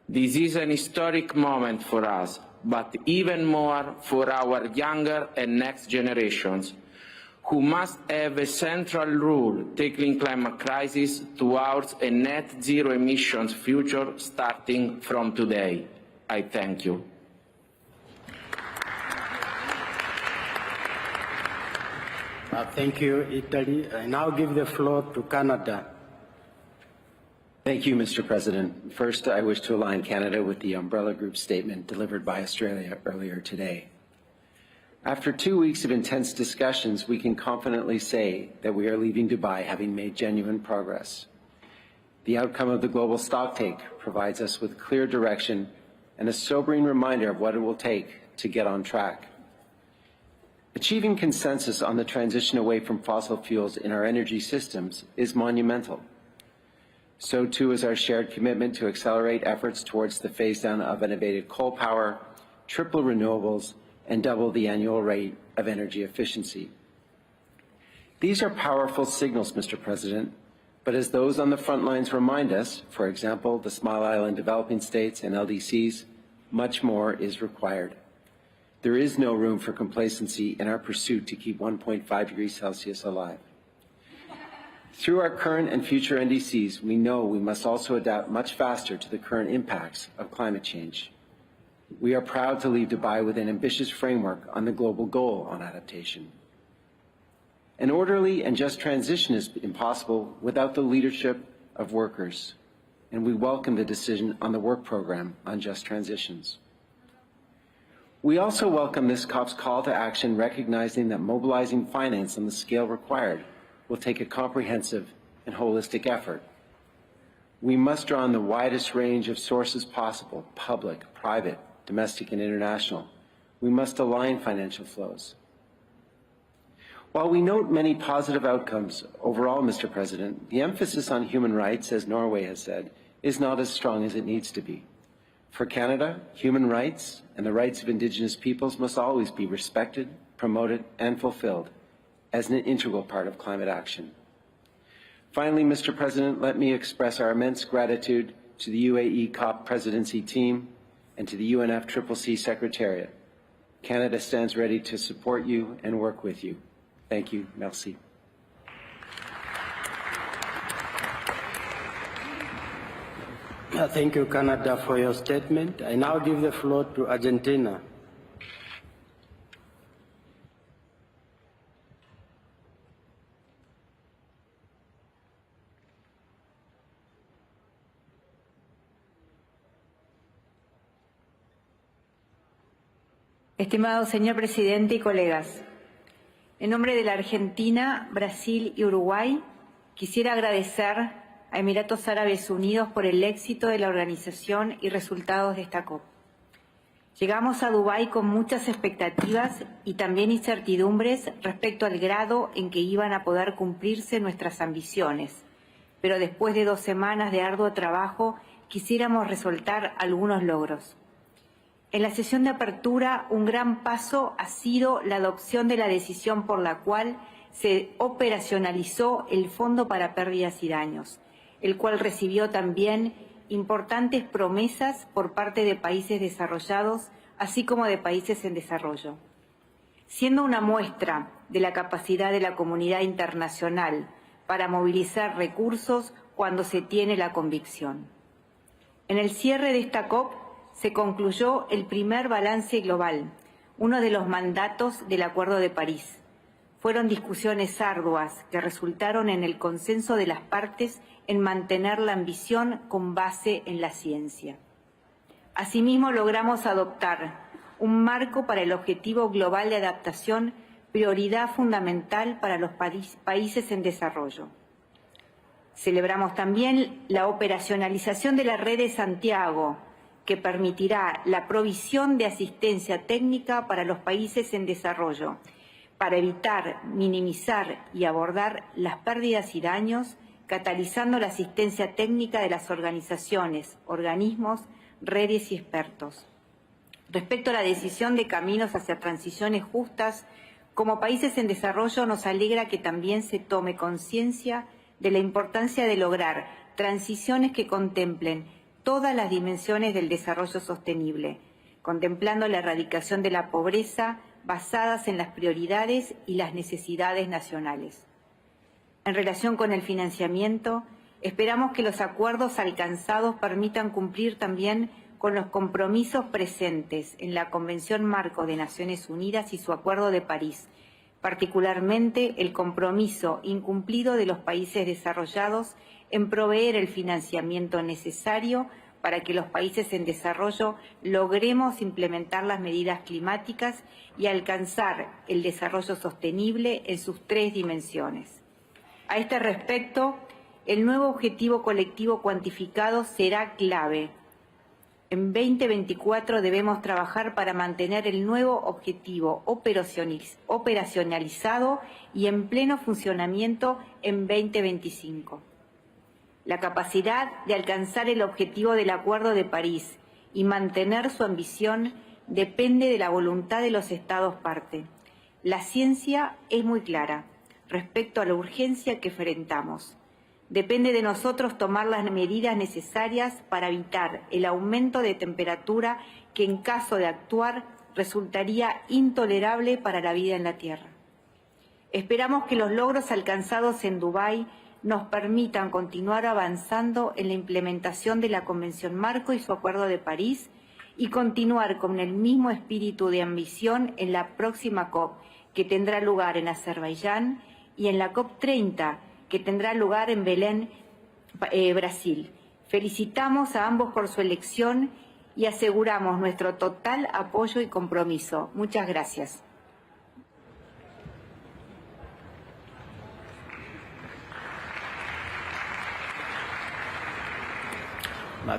This is an historic moment for us, but even more for our younger and next generations, who must have a central role tackling climate crisis towards a net zero emissions future starting from today. I thank you. Thank you, Italy. I now give the floor to Canada. Thank you, Mr. President. First, I wish to align Canada with the Umbrella Group statement delivered by Australia earlier today. After 2 weeks of intense discussions, we can confidently say that we are leaving Dubai having made genuine progress. The outcome of the global stocktake provides us with clear direction and a sobering reminder of what it will take to get on track. Achieving consensus on the transition away from fossil fuels in our energy systems is monumental. So too is our shared commitment to accelerate efforts towards the phase-down of unabated coal power, triple renewables, and double the annual rate of energy efficiency. These are powerful signals, Mr. President, but as those on the front lines remind us, for example, the Small Island developing states and LDCs, much more is required. There is no room for complacency in our pursuit to keep 1.5 degrees Celsius alive. Through our current and future NDCs, we know we must also adapt much faster to the current impacts of climate change. We are proud to leave Dubai with an ambitious framework on the global goal on adaptation. An orderly and just transition is impossible without the leadership of workers, and we welcome the decision on the work program on just transitions. We also welcome this COP's call to action, recognizing that mobilizing finance on the scale required will take a comprehensive and holistic effort. We must draw on the widest range of sources possible, public, private, domestic, and international. We must align financial flows. While we note many positive outcomes overall, Mr. President, the emphasis on human rights, as Norway has said, is not as strong as it needs to be. For Canada, human rights and the rights of Indigenous peoples must always be respected, promoted, and fulfilled as an integral part of climate action. Finally, Mr. President, let me express our immense gratitude to the UAE COP presidency team and to the UNFCCC Secretariat. Canada stands ready to support you and work with you. Thank you. Merci. Thank you, Canada, for your statement. I now give the floor to Argentina. Estimado señor presidente y colegas, en nombre de la Argentina, Brasil y Uruguay, quisiera agradecer a Emiratos Árabes Unidos por el éxito de la organización y resultados de esta COP. Llegamos a Dubái con muchas expectativas y también incertidumbres respecto al grado en que iban a poder cumplirse nuestras ambiciones, pero después de 2 semanas de arduo trabajo quisiéramos resaltar algunos logros. En la sesión de apertura, un gran paso ha sido la adopción de la decisión por la cual se operacionalizó el Fondo para Pérdidas y Daños, el cual recibió también importantes promesas por parte de países desarrollados, así como de países en desarrollo. Siendo una muestra de la capacidad de la comunidad internacional para movilizar recursos cuando se tiene la convicción. En el cierre de esta COP, se concluyó el primer balance global, uno de los mandatos del Acuerdo de París. Fueron discusiones arduas que resultaron en el consenso de las partes en mantener la ambición con base en la ciencia. Asimismo, logramos adoptar un marco para el Objetivo Global de Adaptación, prioridad fundamental para los países en desarrollo. Celebramos también la operacionalización de la Red de Santiago, que permitirá la provisión de asistencia técnica para los países en desarrollo, para evitar, minimizar y abordar las pérdidas y daños, catalizando la asistencia técnica de las organizaciones, organismos, redes y expertos. Respecto a la decisión de caminos hacia transiciones justas, como países en desarrollo nos alegra que también se tome conciencia de la importancia de lograr transiciones que contemplen todas las dimensiones del desarrollo sostenible, contemplando la erradicación de la pobreza basadas en las prioridades y las necesidades nacionales. En relación con el financiamiento, esperamos que los acuerdos alcanzados permitan cumplir también con los compromisos presentes en la Convención Marco de Naciones Unidas y su Acuerdo de París, particularmente el compromiso incumplido de los países desarrollados en proveer el financiamiento necesario para que los países en desarrollo logremos implementar las medidas climáticas y alcanzar el desarrollo sostenible en sus 3 dimensiones. A este respecto, el nuevo objetivo colectivo cuantificado será clave. En 2024 debemos trabajar para mantener el nuevo objetivo operacionalizado y en pleno funcionamiento en 2025. La capacidad de alcanzar el objetivo del Acuerdo de París y mantener su ambición depende de la voluntad de los Estados parte. La ciencia es muy clara respecto a la urgencia que enfrentamos. Depende de nosotros tomar las medidas necesarias para evitar el aumento de temperatura que en caso de actuar resultaría intolerable para la vida en la Tierra. Esperamos que los logros alcanzados en Dubái nos permitan continuar avanzando en la implementación de la Convención Marco y su Acuerdo de París y continuar con el mismo espíritu de ambición en la próxima COP, que tendrá lugar en Azerbaiyán, y en la COP30, que tendrá lugar en Belén, Brasil. Felicitamos a ambos por su elección y aseguramos nuestro total apoyo y compromiso. Muchas gracias.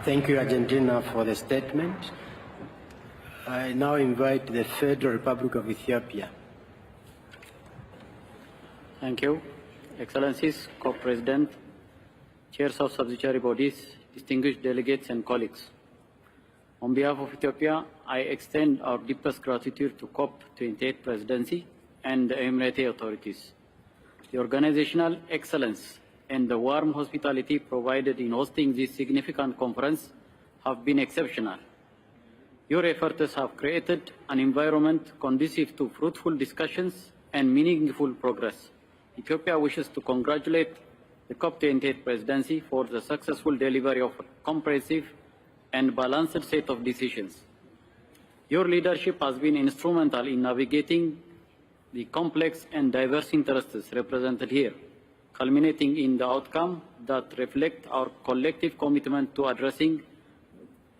Thank you, Argentina, for the statement. I now invite the Federal Republic of Ethiopia. Thank you. Excellencies, Co-President, Chairs of Subsidiary Bodies, distinguished delegates and colleagues. On behalf of Ethiopia, I extend our deepest gratitude to COP28 Presidency and the Emirati authorities. The organizational excellence and the warm hospitality provided in hosting this significant conference have been exceptional. Your efforts have created an environment conducive to fruitful discussions and meaningful progress. Ethiopia wishes to congratulate the COP28 presidency for the successful delivery of a comprehensive and balanced set of decisions. Your leadership has been instrumental in navigating the complex and diverse interests represented here, culminating in the outcome that reflects our collective commitment to addressing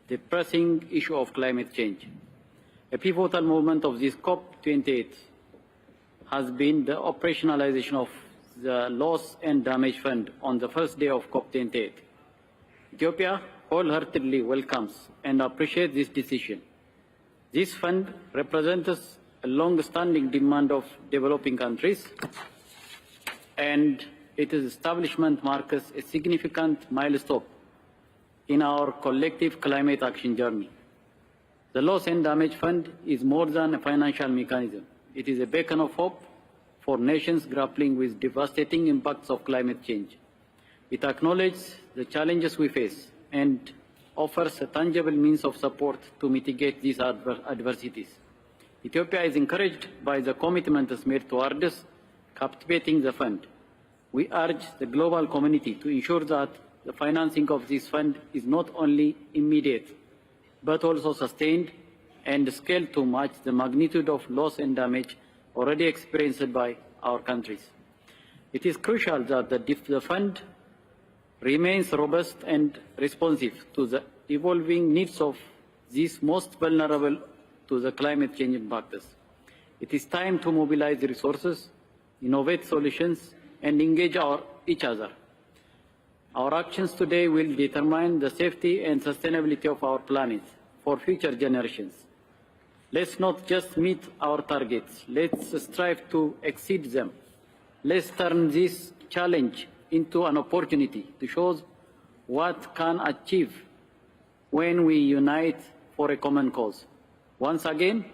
the pressing issue of climate change. A pivotal moment of this COP28 has been the operationalization of the Loss and Damage Fund on the first day of COP28. Ethiopia wholeheartedly welcomes and appreciates this decision. This fund represents a long-standing demand of developing countries, and its establishment marks a significant milestone in our collective climate action journey. The Loss and Damage Fund is more than a financial mechanism. It is a beacon of hope for nations grappling with devastating impacts of climate change. It acknowledges the challenges we face and offers a tangible means of support to mitigate these adversities. Ethiopia is encouraged by the commitments made towards captivating the fund. We urge the global community to ensure that the financing of this fund is not only immediate, but also sustained and scaled to match the magnitude of loss and damage already experienced by our countries. It is crucial that the fund remains robust and responsive to the evolving needs of these most vulnerable to the climate change impacts. It is time to mobilize resources, innovate solutions, and engage each other. Our actions today will determine the safety and sustainability of our planet for future generations. Let's not just meet our targets, let's strive to exceed them. Let's turn this challenge into an opportunity to show what can achieve when we unite for a common cause. Once again,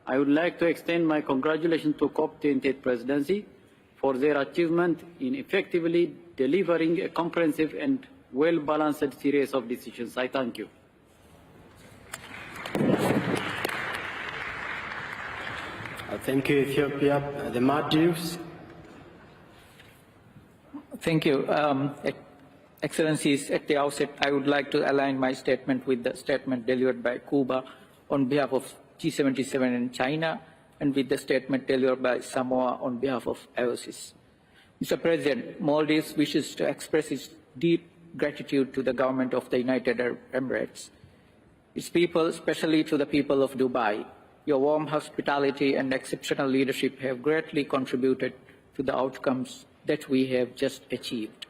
I would like to extend my congratulations to COP28 presidency for their achievement in effectively delivering a comprehensive and well-balanced series of decisions. I thank you. Thank you, Ethiopia. The Maldives. Thank you. Excellencies, at the outset, I would like to align my statement with the statement delivered by Cuba on behalf of G77 and China, and with the statement delivered by Samoa on behalf of IOCs. Mr. President, Maldives wishes to express its deep gratitude to the government of the United Arab Emirates, its people, especially to the people of Dubai. Your warm hospitality and exceptional leadership have greatly contributed to the outcomes that we have just achieved.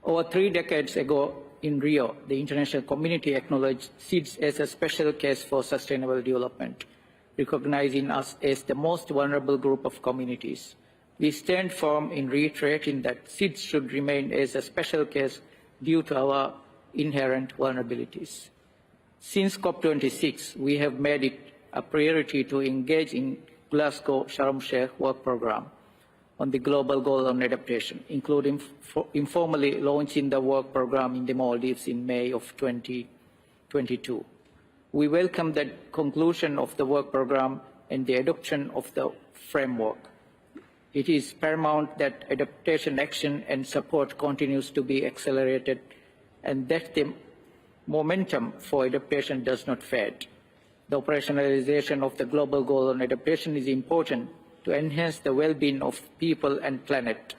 Over 3 decades ago in Rio, the international community acknowledged SIDS as a special case for sustainable development, recognizing us as the most vulnerable group of communities. We stand firm in reiterating that SIDS should remain as a special case due to our inherent vulnerabilities. Since COP26, we have made it a priority to engage in Glasgow Sharm el-Sheikh work program on the global goal on adaptation, including informally launching the work program in the Maldives in May of 2022. We welcome the conclusion of the work program and the adoption of the framework. It is paramount that adaptation action and support continues to be accelerated and that the momentum for adaptation does not fade. The operationalization of the global goal on adaptation is important to enhance the well-being of people and planet.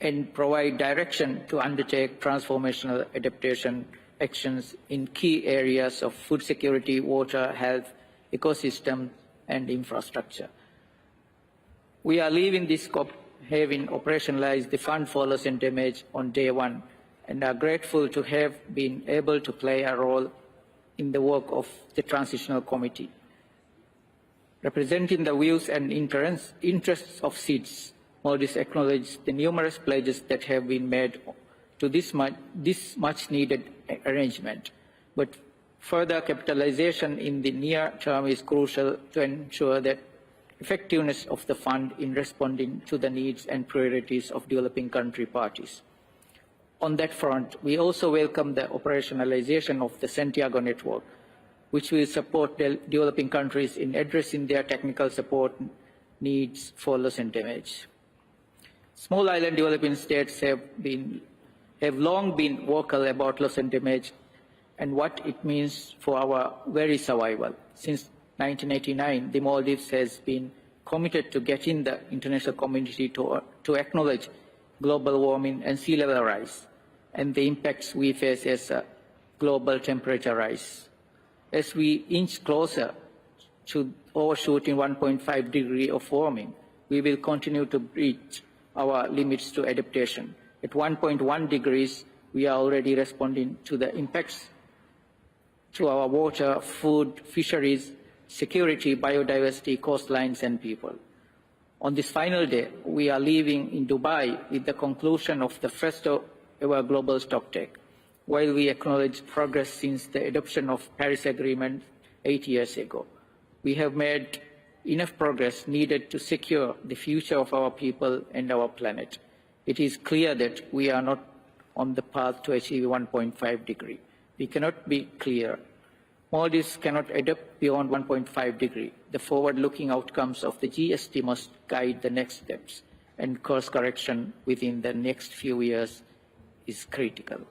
And provide direction to undertake transformational adaptation actions in key areas of food security, water, health, ecosystem, and infrastructure. We are leaving this COP having operationalized the Fund for Loss and Damage on day one, and are grateful to have been able to play a role in the work of the Transitional Committee. Representing the views and interests of SIDS, Maldives acknowledges the numerous pledges that have been made to this much-needed arrangement, but further capitalization in the near term is crucial to ensure that effectiveness of the fund in responding to the needs and priorities of developing country parties. On that front, we also welcome the operationalization of the Santiago Network, which will support developing countries in addressing their technical support needs for loss and damage. Small island developing states have long been vocal about loss and damage and what it means for our very survival. Since 1989, the Maldives has been committed to getting the international community to acknowledge global warming and sea level rise and the impacts we face as a global temperature rise. As we inch closer to overshooting 1.5 degree of warming, we will continue to reach our limits to adaptation. At 1.1 degrees, we are already responding to the impacts to our water, food, fisheries, security, biodiversity, coastlines, and people. On this final day, we are leaving in Dubai with the conclusion of the first ever global stocktake. While we acknowledge progress since the adoption of Paris Agreement 8 years ago, we have made enough progress needed to secure the future of our people and our planet. It is clear that we are not on the path to achieve 1.5 degree. We cannot be clear. Maldives cannot adapt beyond 1.5 degree. The forward-looking outcomes of the GST must guide the next steps, and course correction within the next few years is critical.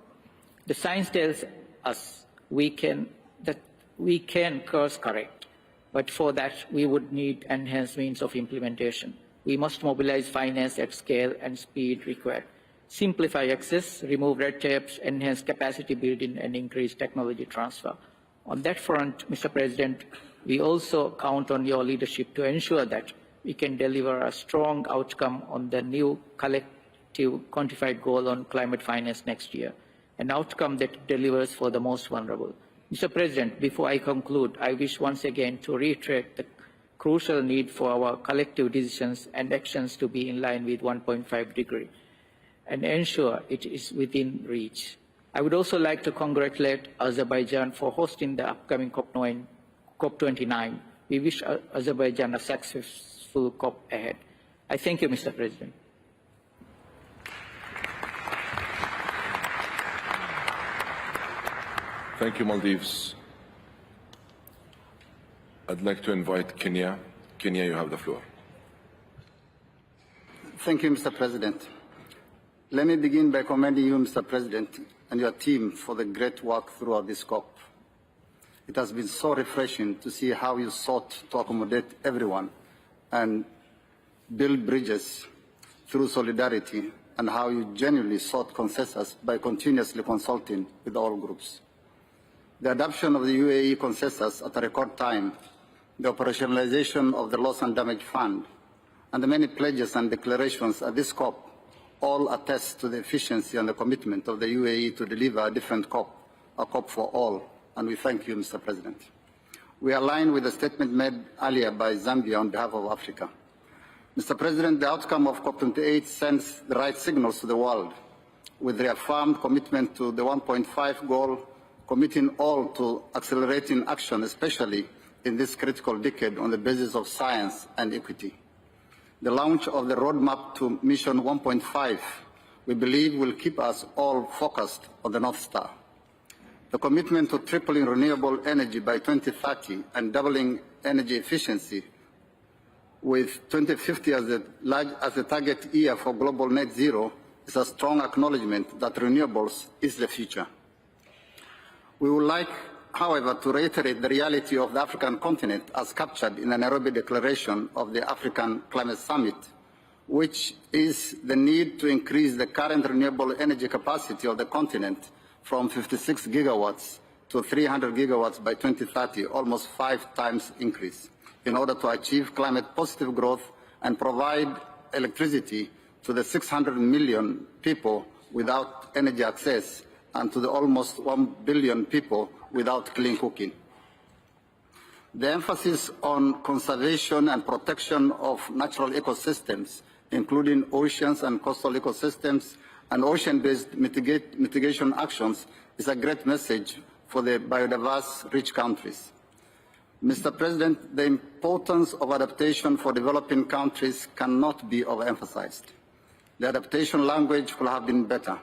The science tells us that we can course correct, but for that we would need enhanced means of implementation. We must mobilize finance at scale and speed required, simplify access, remove red tapes, enhance capacity building, and increase technology transfer. On that front, Mr. President, we also count on your leadership to ensure that we can deliver a strong outcome on the new collective quantified goal on climate finance next year, an outcome that delivers for the most vulnerable. Mr. President, before I conclude, I wish once again to reiterate the crucial need for our collective decisions and actions to be in line with 1.5 degree and ensure it is within reach. I would also like to congratulate Azerbaijan for hosting the upcoming COP29. We wish Azerbaijan a successful COP ahead. I thank you, Mr. President. Thank you, Maldives. I'd like to invite Kenya. Kenya, you have the floor. Thank you, Mr. President. Let me begin by commending you, Mr. President, and your team for the great work throughout this COP. It has been so refreshing to see how you sought to accommodate everyone and build bridges through solidarity, and how you genuinely sought consensus by continuously consulting with all groups. The adoption of the UAE consensus at a record time, the operationalization of the Loss and Damage Fund, and the many pledges and declarations at this COP all attest to the efficiency and the commitment of the UAE to deliver a different COP, a COP for all, and we thank you, Mr. President. We align with the statement made earlier by Zambia on behalf of Africa. Mr. President, the outcome of COP28 sends the right signals to the world, with reaffirmed commitment to the 1.5 goal, committing all to accelerating action, especially in this critical decade, on the basis of science and equity. The launch of the roadmap to Mission 1.5, we believe, will keep us all focused on the North Star. The commitment to tripling renewable energy by 2030 and doubling energy efficiency, with 2050 as the target year for global net zero, is a strong acknowledgement that renewables is the future. We would like, however, to reiterate the reality of the African continent as captured in the Nairobi Declaration of the African Climate Summit, which is the need to increase the current renewable energy capacity of the continent from 56 gigawatts to 300 gigawatts by 2030, almost 5 times increase, in order to achieve climate-positive growth and provide electricity to the 600 million people without energy access and to the almost 1 billion people without clean cooking. The emphasis on conservation and protection of natural ecosystems, including oceans and coastal ecosystems and ocean-based mitigation actions, is a great message for the biodiverse rich countries. Mr. President, the importance of adaptation for developing countries cannot be overemphasized. The adaptation language could have been better,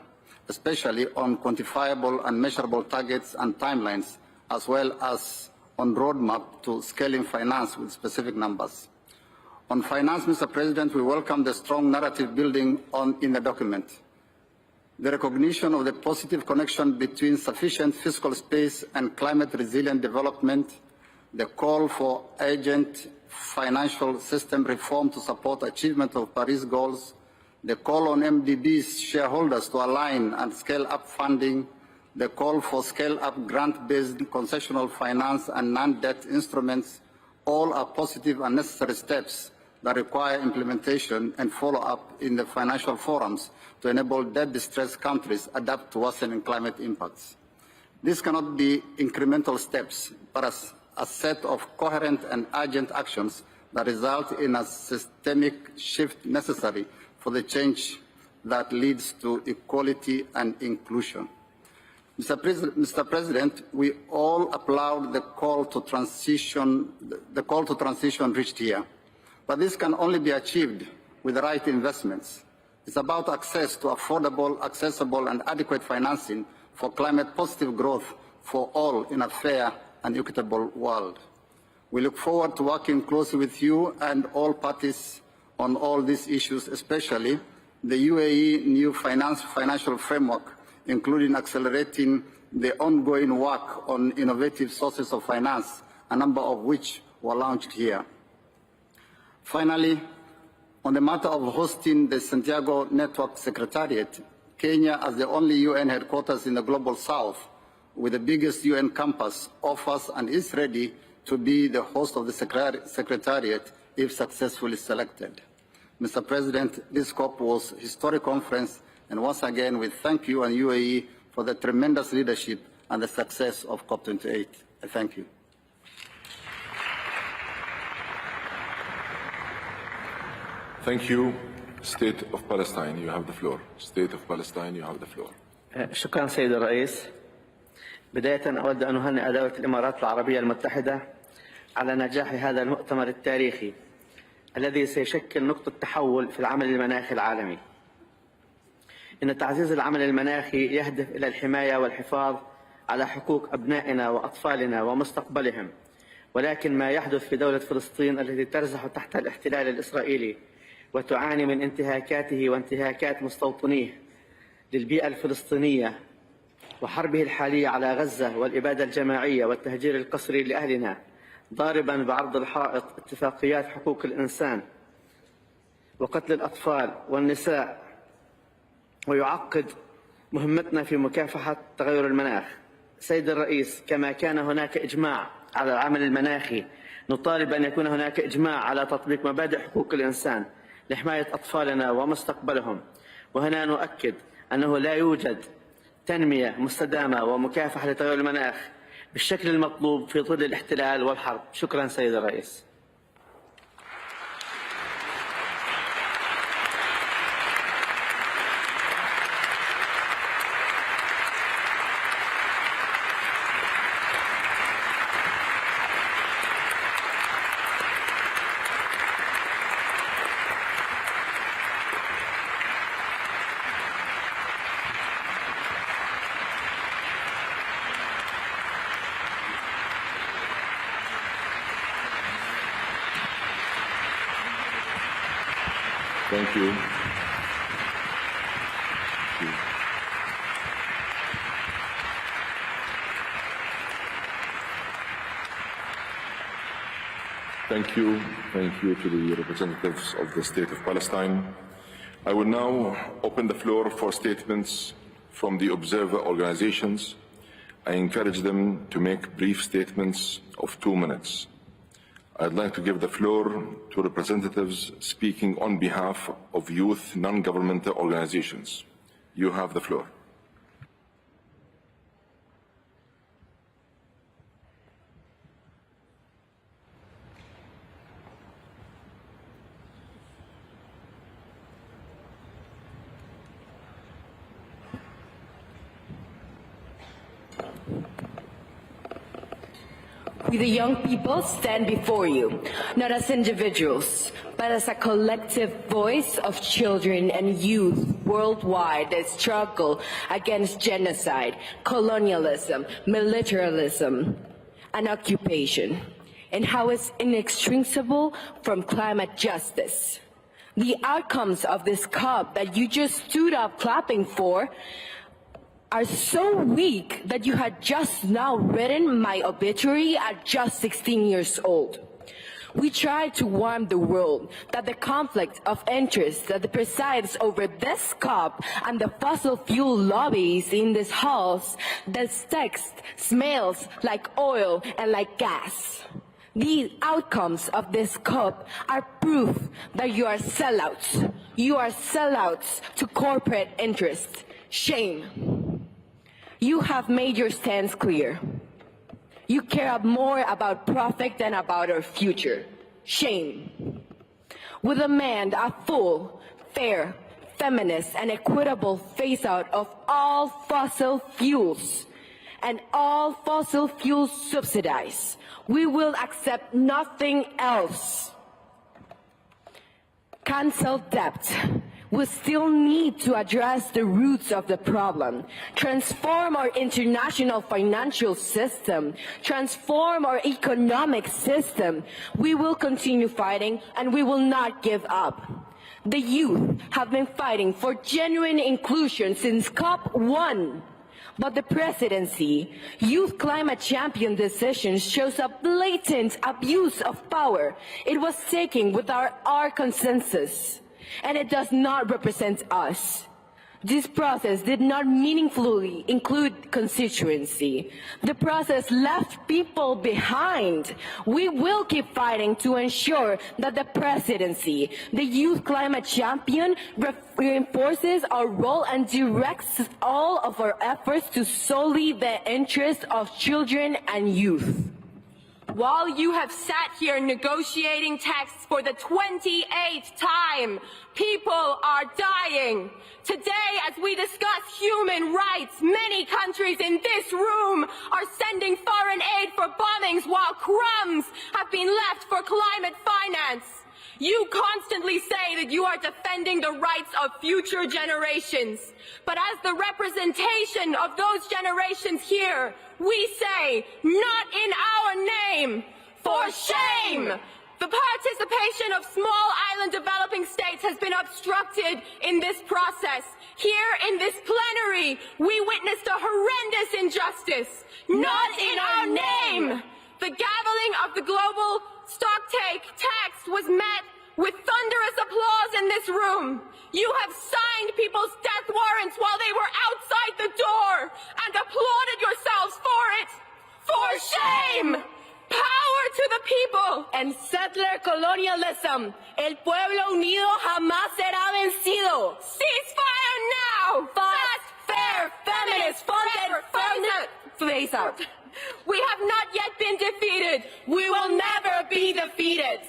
especially on quantifiable and measurable targets and timelines, as well as on roadmap to scaling finance with specific numbers. On finance, Mr. President, we welcome the strong narrative building in the document. The recognition of the positive connection between sufficient fiscal space and climate-resilient development, the call for urgent financial system reform to support achievement of Paris goals, the call on MDB's shareholders to align and scale up funding, the call for scale-up grant-based concessional finance and non-debt instruments, all are positive and necessary steps that require implementation and follow-up in the financial forums to enable debt-distressed countries adapt to worsening climate impacts. This cannot be incremental steps, but a set of coherent and urgent actions that result in a systemic shift necessary for the change that leads to equality and inclusion. Mr. President, we all applaud the call to transition reached here. But this can only be achieved with the right investments. It's about access to affordable, accessible, and adequate financing for climate-positive growth for all in a fair and equitable world. We look forward to working closely with you and all parties on all these issues, especially the UAE new financial framework, including accelerating the ongoing work on innovative sources of finance, a number of which were launched here. Finally, on the matter of hosting the Santiago Network Secretariat, Kenya, as the only UN headquarters in the Global South, with the biggest UN campus, offers and is ready to be the host of the Secretariat if successfully selected. Mr. President, this COP was a historic conference, and once again we thank you and UAE for the tremendous leadership and the success of COP28. I thank you. Thank you. State of Palestine, you have the floor. State of Palestine, you have the floor. شكرا سيد الرئيس. بداية أود أن أهنئ دولة الإمارات العربية المتحدة على نجاح هذا المؤتمر التاريخي الذي سيشكل نقطة تحول في العمل المناخي العالمي. إن تعزيز العمل المناخي يهدف إلى الحماية والحفاظ على حقوق أبنائنا وأطفالنا ومستقبلهم، ولكن ما يحدث في دولة فلسطين التي ترزح تحت الاحتلال الإسرائيلي وتعاني من انتهاكاته وانتهاكات مستوطنيه للبيئة الفلسطينية وحربه الحالية على غزة والإبادة الجماعية والتهجير القسري لأهلنا، ضاربا بعرض الحائط اتفاقيات حقوق الإنسان وقتل الأطفال والنساء، ويعقد مهمتنا في مكافحة تغير المناخ. سيد الرئيس، كما كان هناك إجماع على العمل المناخي، نطالب أن يكون هناك إجماع على تطبيق مبادئ حقوق الإنسان لحماية أطفالنا ومستقبلهم. وهنا نؤكد أنه لا يوجد تنمية مستدامة ومكافحة لتغير المناخ بالشكل المطلوب في ظل الاحتلال والحرب. شكرا سيد الرئيس. Thank you. Thank you. Thank you to the representatives of the State of Palestine. I will now open the floor for statements from the observer organizations. I encourage them to make brief statements of 2 minutes. I'd like to give the floor to representatives speaking on behalf of youth non-governmental organizations. You have the floor. We, the young people, stand before you, not as individuals, but as a collective voice of children and youth worldwide that struggle against genocide, colonialism, militarism, and occupation, and how it's inextricable from climate justice. The outcomes of this COP that you just stood up clapping for are so weak that you had just now written my obituary at just 16 years old. We tried to warn the world that the conflict of interest that presides over this COP and the fossil fuel lobbies in this house, this text smells like oil and like gas. The outcomes of this COP are proof that you are sellouts. You are sellouts to corporate interests. Shame. You have made your stance clear. You care more about profit than about our future. Shame. We demand a full, fair, feminist, and equitable phase-out of all fossil fuels, and all fossil fuels subsidized. We will accept nothing else. Cancel debt. We still need to address the roots of the problem, transform our international financial system, transform our economic system. We will continue fighting, and we will not give up. The youth have been fighting for genuine inclusion since COP1. But the presidency, youth climate champion decision shows a blatant abuse of power it was taken without our consensus. And it does not represent us. This process did not meaningfully include constituency. The process left people behind. We will keep fighting to ensure that the presidency, the youth climate champion, reinforces our role and directs all of our efforts to solely the interests of children and youth. While you have sat here negotiating texts for the 28th time, people are dying. Today, as we discuss human rights, many countries in this room are sending foreign aid for bombings while crumbs have been left for climate finance. You constantly say that you are defending the rights of future generations. But as the representation of those generations here, we say, not in our name, for shame! The participation of small island developing states has been obstructed in this process. Here in this plenary, we witnessed a horrendous injustice. Not in our name! The gaveling of the global stocktake tax was met with thunderous applause in this room. You have signed people's death warrants while they were outside the door and applauded yourselves for it. For shame! Power to the people! And settler colonialism. El pueblo unido jamás será vencido. Ceasefire now! Fast, fair, feminist, funded, phase out. We have not yet been defeated. We will never be defeated.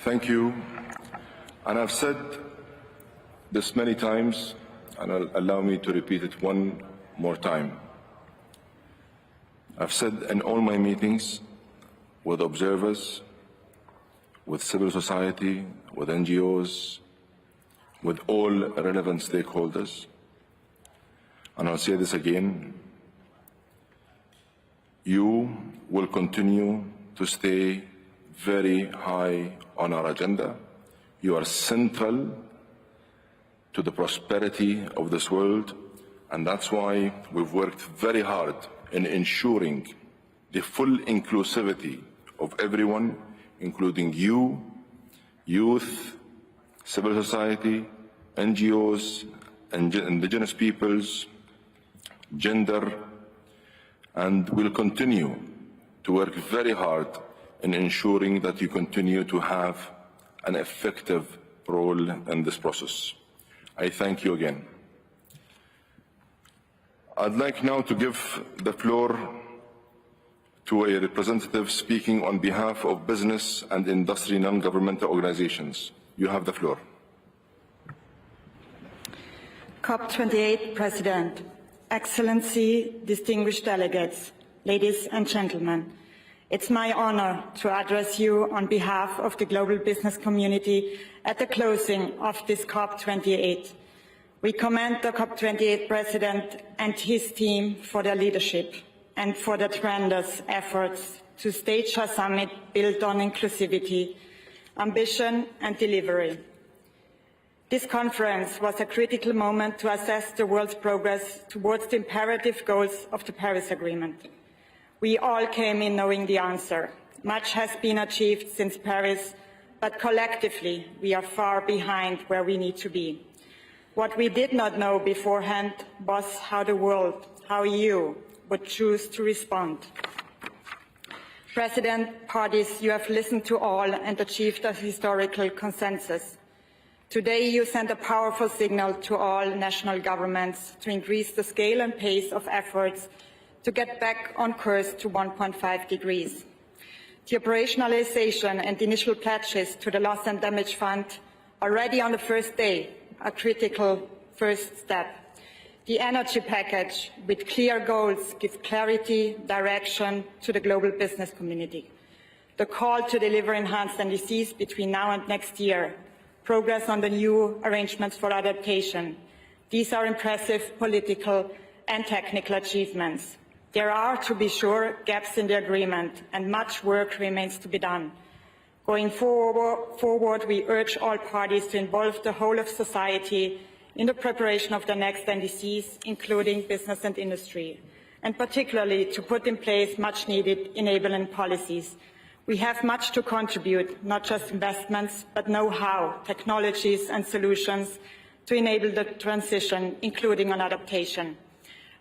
Thank you. And I've said this many times, and allow me to repeat it one more time. I've said in all my meetings with observers, with civil society, with NGOs, with all relevant stakeholders, and I'll say this again, you will continue to stay very high on our agenda. You are central to the prosperity of this world, and that's why we've worked very hard in ensuring the full inclusivity of everyone, including you, youth, civil society, NGOs, indigenous peoples, gender, and we'll continue to work very hard in ensuring that you continue to have an effective role in this process. I thank you again. I'd like now to give the floor to a representative speaking on behalf of business and industry non-governmental organizations. You have the floor. COP28 President, Excellency, distinguished delegates, ladies and gentlemen, it's my honor to address you on behalf of the global business community at the closing of this COP28. We commend the COP28 President and his team for their leadership and for their tremendous efforts to stage a summit built on inclusivity, ambition and delivery. This conference was a critical moment to assess the world's progress towards the imperative goals of the Paris Agreement. We all came in knowing the answer. Much has been achieved since Paris, but collectively we are far behind where we need to be. What we did not know beforehand was how the world, how you, would choose to respond. President, parties, you have listened to all and achieved a historical consensus. Today you send a powerful signal to all national governments to increase the scale and pace of efforts to get back on course to 1.5 degrees. The operationalization and initial pledges to the Loss and Damage Fund already on the first day, a critical first step. The energy package with clear goals gives clarity, direction to the global business community. The call to deliver enhanced NDCs between now and next year, progress on the new arrangements for adaptation. These are impressive political and technical achievements. There are, to be sure, gaps in the agreement and much work remains to be done. Going forward, we urge all parties to involve the whole of society in the preparation of the next NDCs, including business and industry, and particularly to put in place much-needed enabling policies. We have much to contribute, not just investments, but know-how, technologies and solutions to enable the transition, including on adaptation.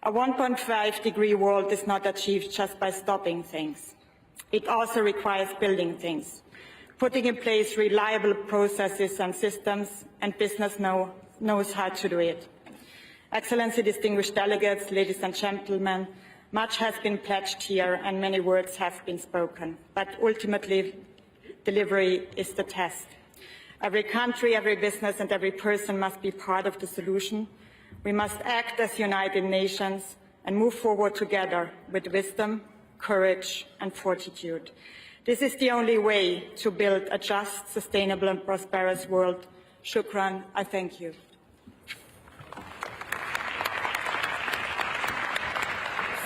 A 1.5-degree world is not achieved just by stopping things. It also requires building things, putting in place reliable processes and systems, and business knows how to do it. Excellency, distinguished delegates, ladies and gentlemen, much has been pledged here and many words have been spoken, but ultimately delivery is the test. Every country, every business and every person must be part of the solution. We must act as united nations and move forward together with wisdom, courage and fortitude. This is the only way to build a just, sustainable and prosperous world. Shukran, I thank you.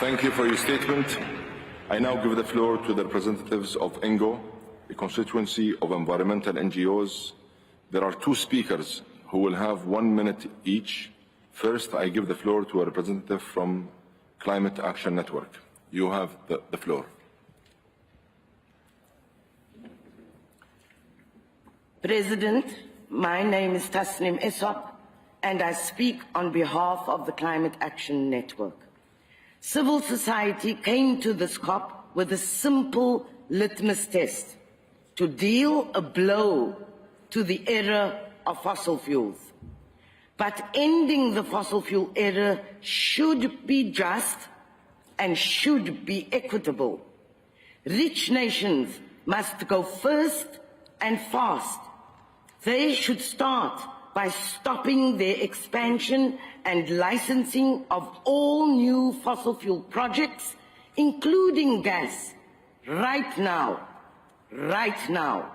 Thank you for your statement. I now give the floor to the representatives of INGO, the constituency of environmental NGOs. There are two speakers who will have 1 minute each. First, I give the floor to a representative from Climate Action Network. You have the floor. President, my name is Tasnim Esop, and I speak on behalf of the Climate Action Network. Civil society came to this COP with a simple litmus test: to deal a blow to the era of fossil fuels. But ending the fossil fuel era should be just and should be equitable. Rich nations must go first and fast. They should start by stopping their expansion and licensing of all new fossil fuel projects, including gas, right now. Right now.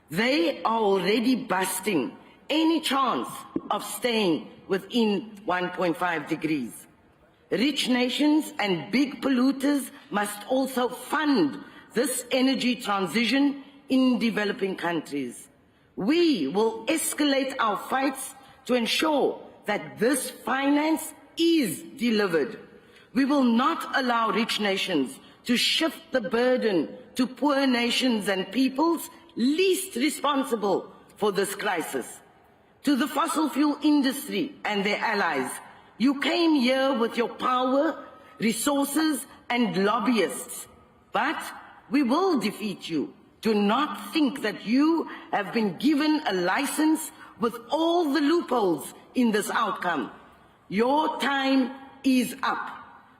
They are already busting any chance of staying within 1.5 degrees. Rich nations and big polluters must also fund this energy transition in developing countries. We will escalate our fights to ensure that this finance is delivered. We will not allow rich nations to shift the burden to poor nations and peoples least responsible for this crisis. To the fossil fuel industry and their allies, you came here with your power, resources and lobbyists, but we will defeat you. Do not think that you have been given a license with all the loopholes in this outcome. Your time is up.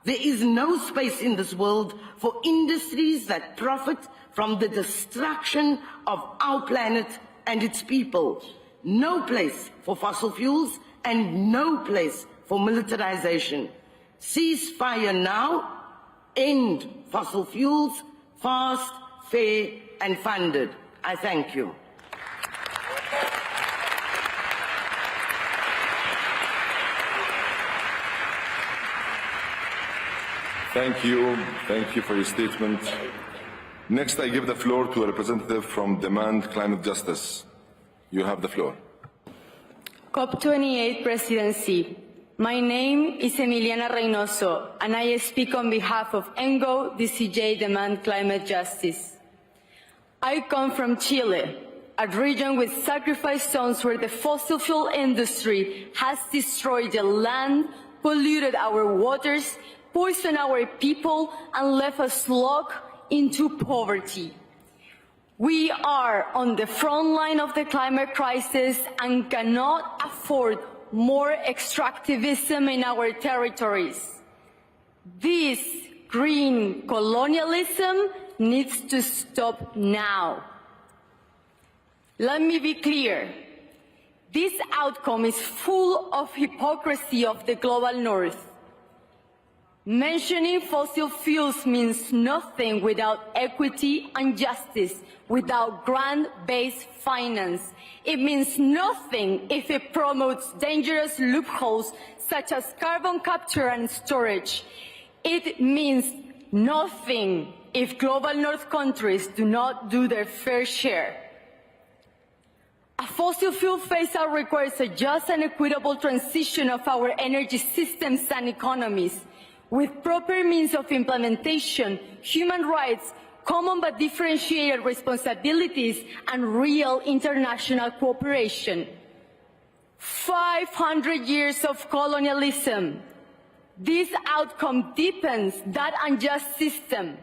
There is no space in this world for industries that profit from the destruction of our planet and its people. No place for fossil fuels and no place for militarization. Cease fire now, end fossil fuels, fast, fair and funded. I thank you. Thank you. Thank you for your statement. Next, I give the floor to a representative from Demand Climate Justice. You have the floor. COP28 Presidency. My name is Emiliana Reynoso, and I speak on behalf of ENGO, DCJ Demand Climate Justice. I come from Chile, a region with sacrifice zones where the fossil fuel industry has destroyed the land, polluted our waters, poisoned our people, and left us locked into poverty. We are on the front line of the climate crisis and cannot afford more extractivism in our territories. This green colonialism needs to stop now. Let me be clear. This outcome is full of hypocrisy of the global north. Mentioning fossil fuels means nothing without equity and justice, without grant-based finance. It means nothing if it promotes dangerous loopholes such as carbon capture and storage. It means nothing if global north countries do not do their fair share. A fossil fuel phase-out requires a just and equitable transition of our energy systems and economies, with proper means of implementation, human rights, common but differentiated responsibilities, and real international cooperation. 500 years of colonialism. This outcome deepens that unjust system.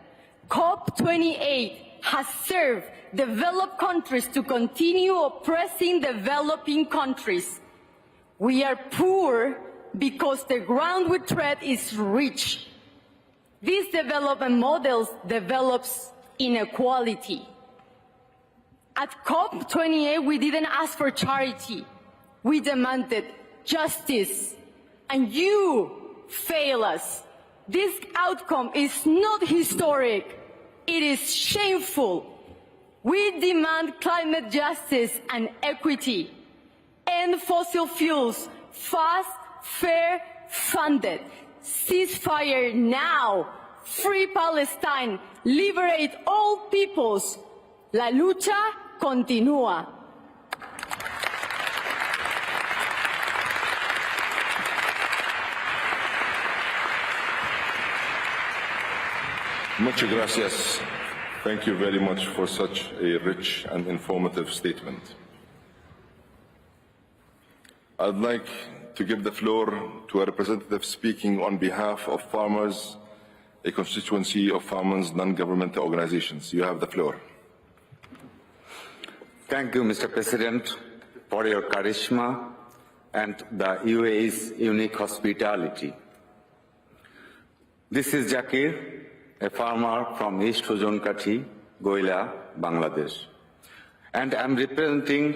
COP28 has served developed countries to continue oppressing developing countries. We are poor because the ground we tread is rich. These development models develops inequality. At COP28, we didn't ask for charity. We demanded justice. And you fail us. This outcome is not historic. It is shameful. We demand climate justice and equity. End fossil fuels, fast, fair, funded. Ceasefire now. Free Palestine. Liberate all peoples. La lucha continúa. Muchas gracias. Thank you very much for such a rich and informative statement. I'd like to give the floor to a representative speaking on behalf of farmers, a constituency of farmers' non-governmental organizations. You have the floor. Thank you, Mr. President, for your charisma and the UAE's unique hospitality. This is Jakir, a farmer from East Huzonkati, Goila, Bangladesh. And I'm representing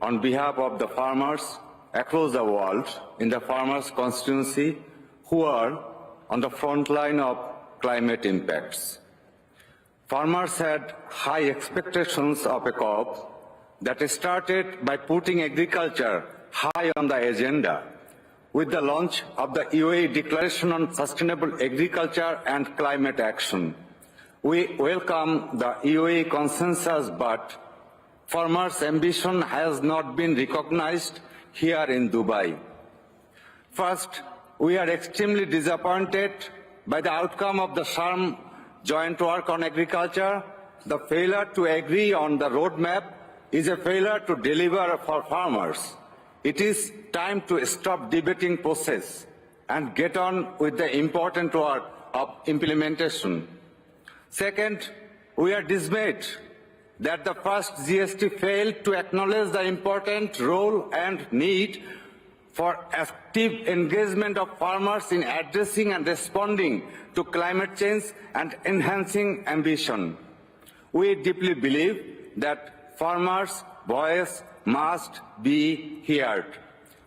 on behalf of the farmers across the world in the farmers' constituency who are on the front line of climate impacts. Farmers had high expectations of a COP that started by putting agriculture high on the agenda with the launch of the UAE Declaration on Sustainable Agriculture and Climate Action. We welcome the UAE consensus, but farmers' ambition has not been recognized here in Dubai. First, we are extremely disappointed by the outcome of the Sharm Joint Work on Agriculture. The failure to agree on the roadmap is a failure to deliver for farmers. It is time to stop debating process and get on with the important work of implementation. Second, We are dismayed that the first GST failed to acknowledge the important role and need for active engagement of farmers in addressing and responding to climate change and enhancing ambition. We deeply believe that farmers' voice must be heard.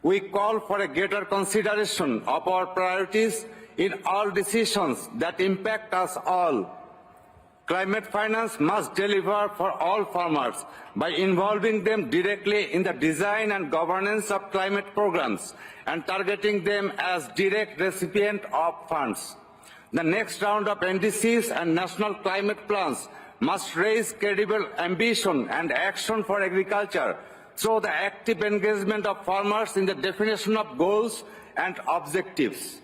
We call for a greater consideration of our priorities in all decisions that impact us all. Climate finance must deliver for all farmers by involving them directly in the design and governance of climate programs and targeting them as direct recipient of funds. The next round of NDCs and national climate plans must raise credible ambition and action for agriculture through the active engagement of farmers in the definition of goals and objectives.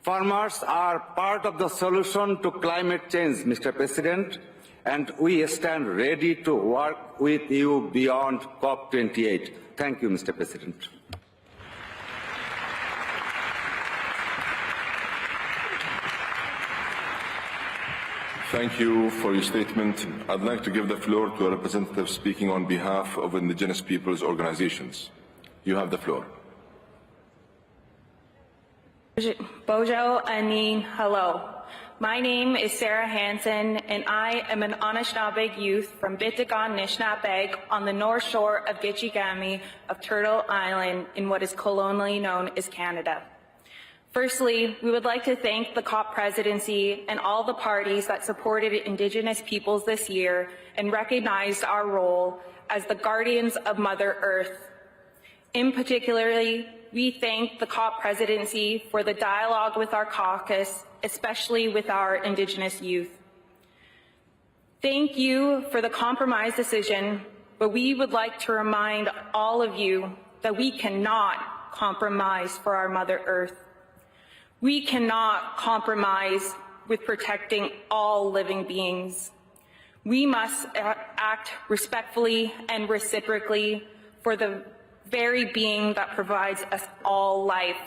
Farmers are part of the solution to climate change, Mr. President, and we stand ready to work with you beyond COP28. Thank you, Mr. President. Thank you for your statement. I'd like to give the floor to a representative speaking on behalf of indigenous peoples' organizations. You have the floor. Bojo, Anin, hello. My name is Sarah Hansen, and I am an Anishinaabe youth from Bitigan, Nishnabeg, on the north shore of Gitchigami of Turtle Island in what is colonially known as Canada. Firstly, we would like to thank the COP presidency and all the parties that supported Indigenous peoples this year and recognized our role as the guardians of Mother Earth. In particularly, we thank the COP presidency for the dialogue with our caucus, especially with our Indigenous youth. Thank you for the compromise decision, but we would like to remind all of you that we cannot compromise for our Mother Earth. We cannot compromise with protecting all living beings. We must act respectfully and reciprocally for the very being that provides us all life.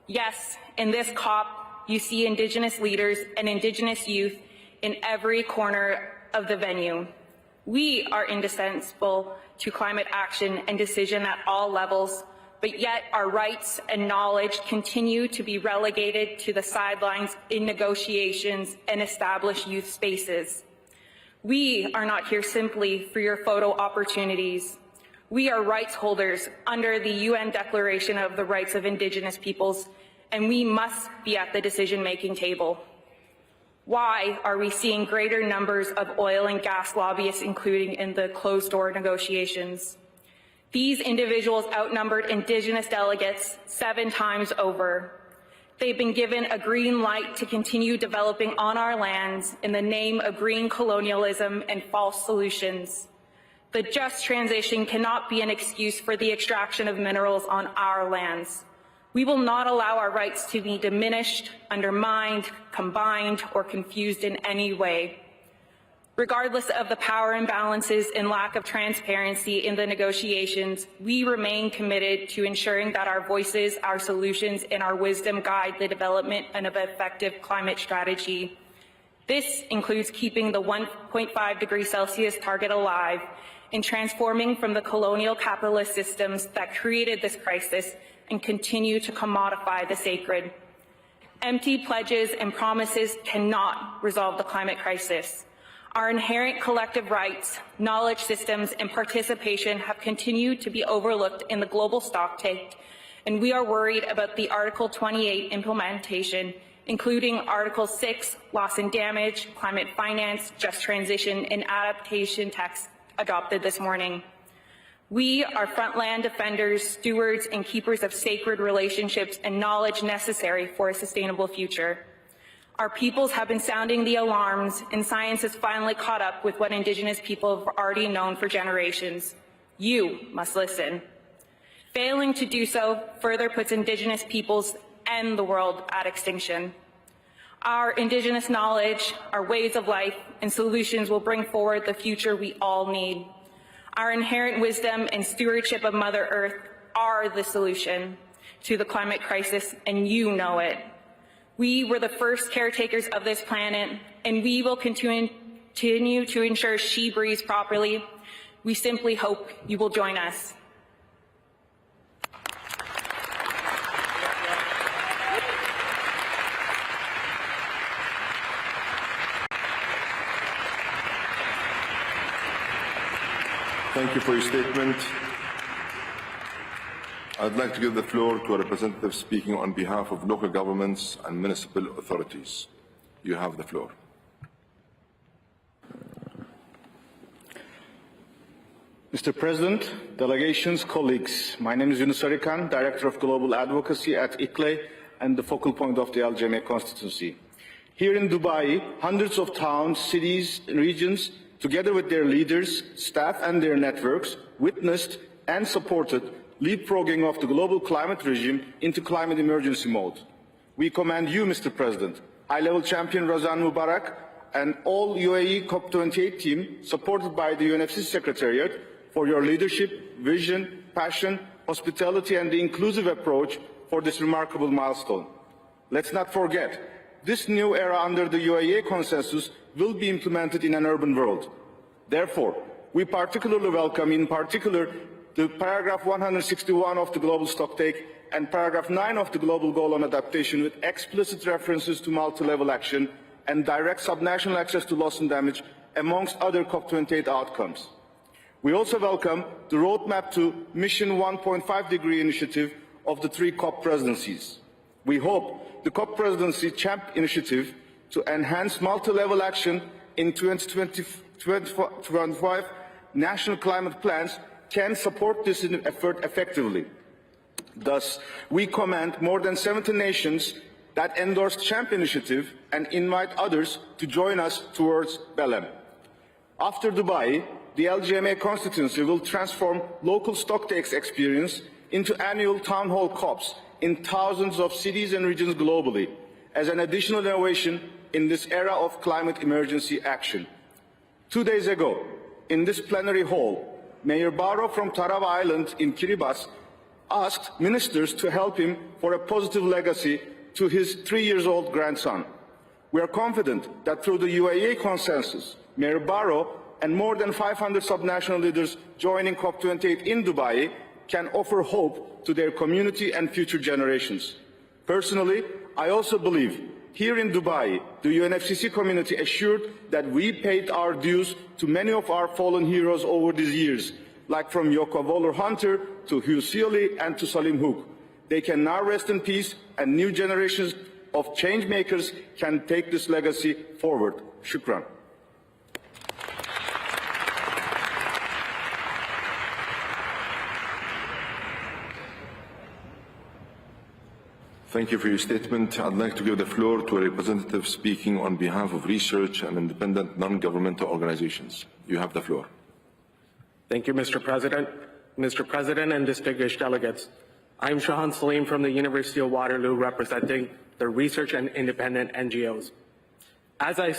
Yes, in this COP, you see Indigenous leaders and Indigenous youth in every corner of the venue. We are indispensable to climate action and decision at all levels, but yet our rights and knowledge continue to be relegated to the sidelines in negotiations and established youth spaces. We are not here simply for your photo opportunities. We are rights holders under the UN Declaration of the Rights of Indigenous Peoples, and we must be at the decision-making table. Why are we seeing greater numbers of oil and gas lobbyists including in the closed-door negotiations? These individuals outnumbered Indigenous delegates 7 times over. They've been given a green light to continue developing on our lands in the name of green colonialism and false solutions. The just transition cannot be an excuse for the extraction of minerals on our lands. We will not allow our rights to be diminished, undermined, combined, or confused in any way. Regardless of the power imbalances and lack of transparency in the negotiations, we remain committed to ensuring that our voices, our solutions, and our wisdom guide the development of an effective climate strategy. This includes keeping the 1.5 degrees Celsius target alive and transforming from the colonial capitalist systems that created this crisis and continue to commodify the sacred. Empty pledges and promises cannot resolve the climate crisis. Our inherent collective rights, knowledge systems, and participation have continued to be overlooked in the global stocktake, and we are worried about the Article 28 implementation, including Article 6, loss and damage, climate finance, just transition, and adaptation text adopted this morning. We are frontland defenders, stewards, and keepers of sacred relationships and knowledge necessary for a sustainable future. Our peoples have been sounding the alarms, and science has finally caught up with what Indigenous people have already known for generations. You must listen. Failing to do so further puts Indigenous peoples and the world at extinction. Our Indigenous knowledge, our ways of life, and solutions will bring forward the future we all need. Our inherent wisdom and stewardship of Mother Earth are the solution to the climate crisis, and you know it. We were the first caretakers of this planet, and we will continue continue to ensure she breathes properly, we simply hope you will join us. Thank you for your statement. I'd like to give the floor to a representative speaking on behalf of local governments and municipal authorities. You have the floor. Mr. President, delegations, colleagues, my name is Yunus Arikan, Director of Global Advocacy at ICLE and the focal point of the LGMA constituency. Here in Dubai, hundreds of towns, cities, and regions, together with their leaders, staff and their networks, witnessed and supported leapfrogging of the global climate regime into climate emergency mode. We commend you, Mr. President, high-level champion Razan Mubarak, and all UAE COP28 team, supported by the UNFCCC Secretariat, for your leadership, vision, passion, hospitality, and the inclusive approach for this remarkable milestone. Let's not forget, this new era under the UAE consensus will be implemented in an urban world. Therefore, we particularly welcome, in particular, the paragraph 161 of the Global Stocktake and paragraph 9 of the Global Goal on Adaptation with explicit references to multi-level action and direct subnational access to loss and damage, amongst other COP28 outcomes. We also welcome the roadmap to Mission 1.5 degree initiative of the 3 COP presidencies. We hope the COP presidency CHAMP initiative to enhance multi-level action in 2025 national climate plans can support this effort effectively. Thus, we commend more than 70 nations that endorsed CHAMP initiative and invite others to join us towards Belém. After Dubai, the LGMA constituency will transform local stocktakes experience into annual town hall COPs in thousands of cities and regions globally as an additional innovation in this era of climate emergency action. 2 days ago, in this plenary hall, Mayor Barrow from Tarawa Island in Kiribati asked ministers to help him for a positive legacy to his 3-year-old grandson. We are confident that through the UAE consensus, Mayor Barrow and more than 500 subnational leaders joining COP28 in Dubai can offer hope to their community and future generations. Personally, I also believe here in Dubai, the UNFCCC community assured that we paid our dues to many of our fallen heroes over these years, like from Yoko Waller Hunter to Hugh Sealy and to Salim Hook. They can now rest in peace, and new generations of change makers can take this legacy forward. Shukran. Thank you for your statement. I'd like to give the floor to a representative speaking on behalf of research and independent non-governmental organizations. You have the floor. Thank you, Mr. President. Mr. President and distinguished delegates, I'm Shahan Salim from the University of Waterloo, representing the research and independent NGOs. As I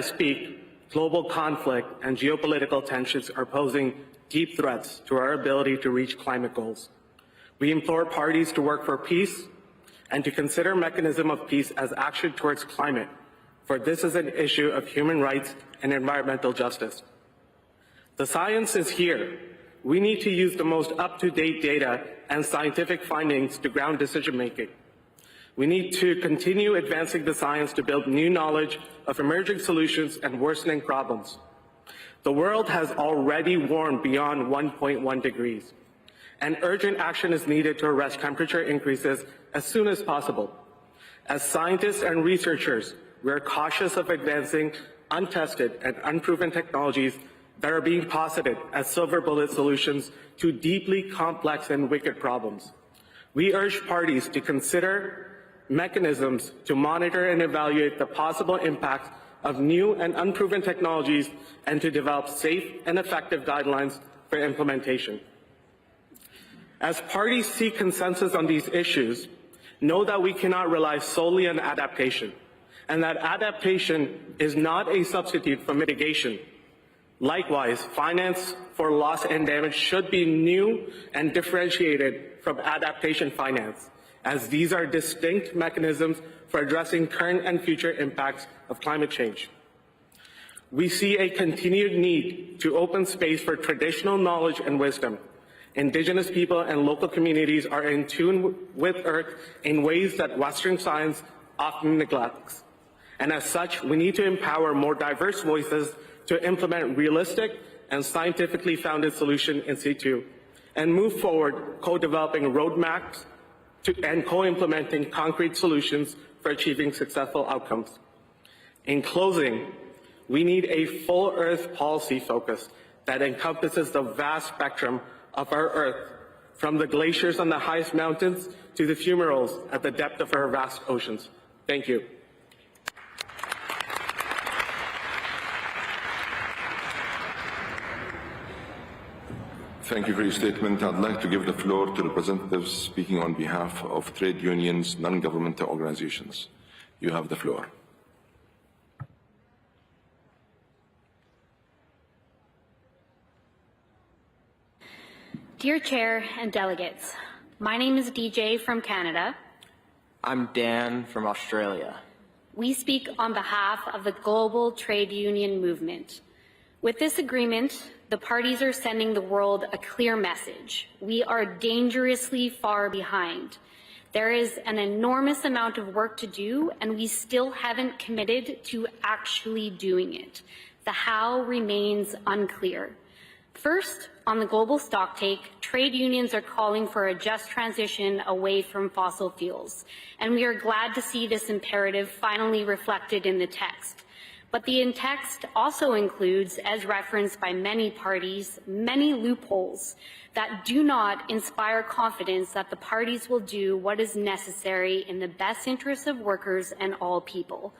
speak, global conflict and geopolitical tensions are posing deep threats to our ability to reach climate goals. We implore parties to work for peace and to consider mechanism of peace as action towards climate, for this is an issue of human rights and environmental justice. The science is here. We need to use the most up-to-date data and scientific findings to ground decision-making. We need to continue advancing the science to build new knowledge of emerging solutions and worsening problems. The world has already warmed beyond 1.1 degrees, and urgent action is needed to arrest temperature increases as soon as possible. As scientists and researchers, we are cautious of advancing untested and unproven technologies that are being posited as silver bullet solutions to deeply complex and wicked problems. We urge parties to consider mechanisms to monitor and evaluate the possible impacts of new and unproven technologies and to develop safe and effective guidelines for implementation. As parties seek consensus on these issues, know that we cannot rely solely on adaptation, and that adaptation is not a substitute for mitigation. Likewise, finance for loss and damage should be new and differentiated from adaptation finance, as these are distinct mechanisms for addressing current and future impacts of climate change. We see a continued need to open space for traditional knowledge and wisdom. Indigenous people and local communities are in tune with Earth in ways that Western science often neglects. And as such, we need to empower more diverse voices to implement realistic and scientifically founded solutions in situ, and move forward co-developing roadmaps and co-implementing concrete solutions for achieving successful outcomes. In closing, we need a full Earth policy focus that encompasses the vast spectrum of our Earth, from the glaciers on the highest mountains to the fumaroles at the depth of our vast oceans. Thank you. Thank you for your statement. I'd like to give the floor to representatives speaking on behalf of trade unions, non-governmental organizations. You have the floor. Dear Chair and delegates, my name is DJ from Canada. I'm Dan from Australia. We speak on behalf of the global trade union movement. With this agreement, the parties are sending the world a clear message. We are dangerously far behind. There is an enormous amount of work to do, and we still haven't committed to actually doing it. The how remains unclear. First, on the global stocktake, trade unions are calling for a just transition away from fossil fuels, and we are glad to see this imperative finally reflected in the text. But the text also includes, as referenced by many parties, many loopholes that do not inspire confidence that the parties will do what is necessary in the best interests of workers and all people.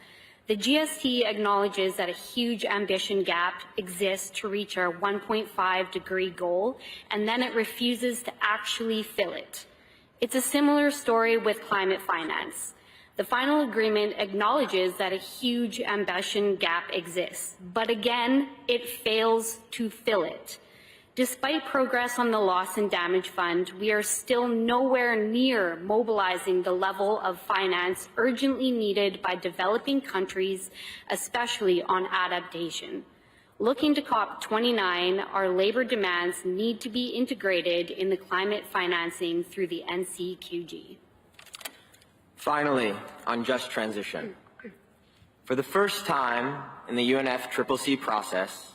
The GST acknowledges that a huge ambition gap exists to reach our 1.5-degree goal, and then it refuses to actually fill it. It's a similar story with climate finance. The final agreement acknowledges that a huge ambition gap exists, but again, it fails to fill it. Despite progress on the Loss and Damage Fund, we are still nowhere near mobilizing the level of finance urgently needed by developing countries, especially on adaptation. Looking to COP29, our labor demands need to be integrated in the climate financing through the NCQG. Finally, on just transition. For the first time in the UNFCCC process,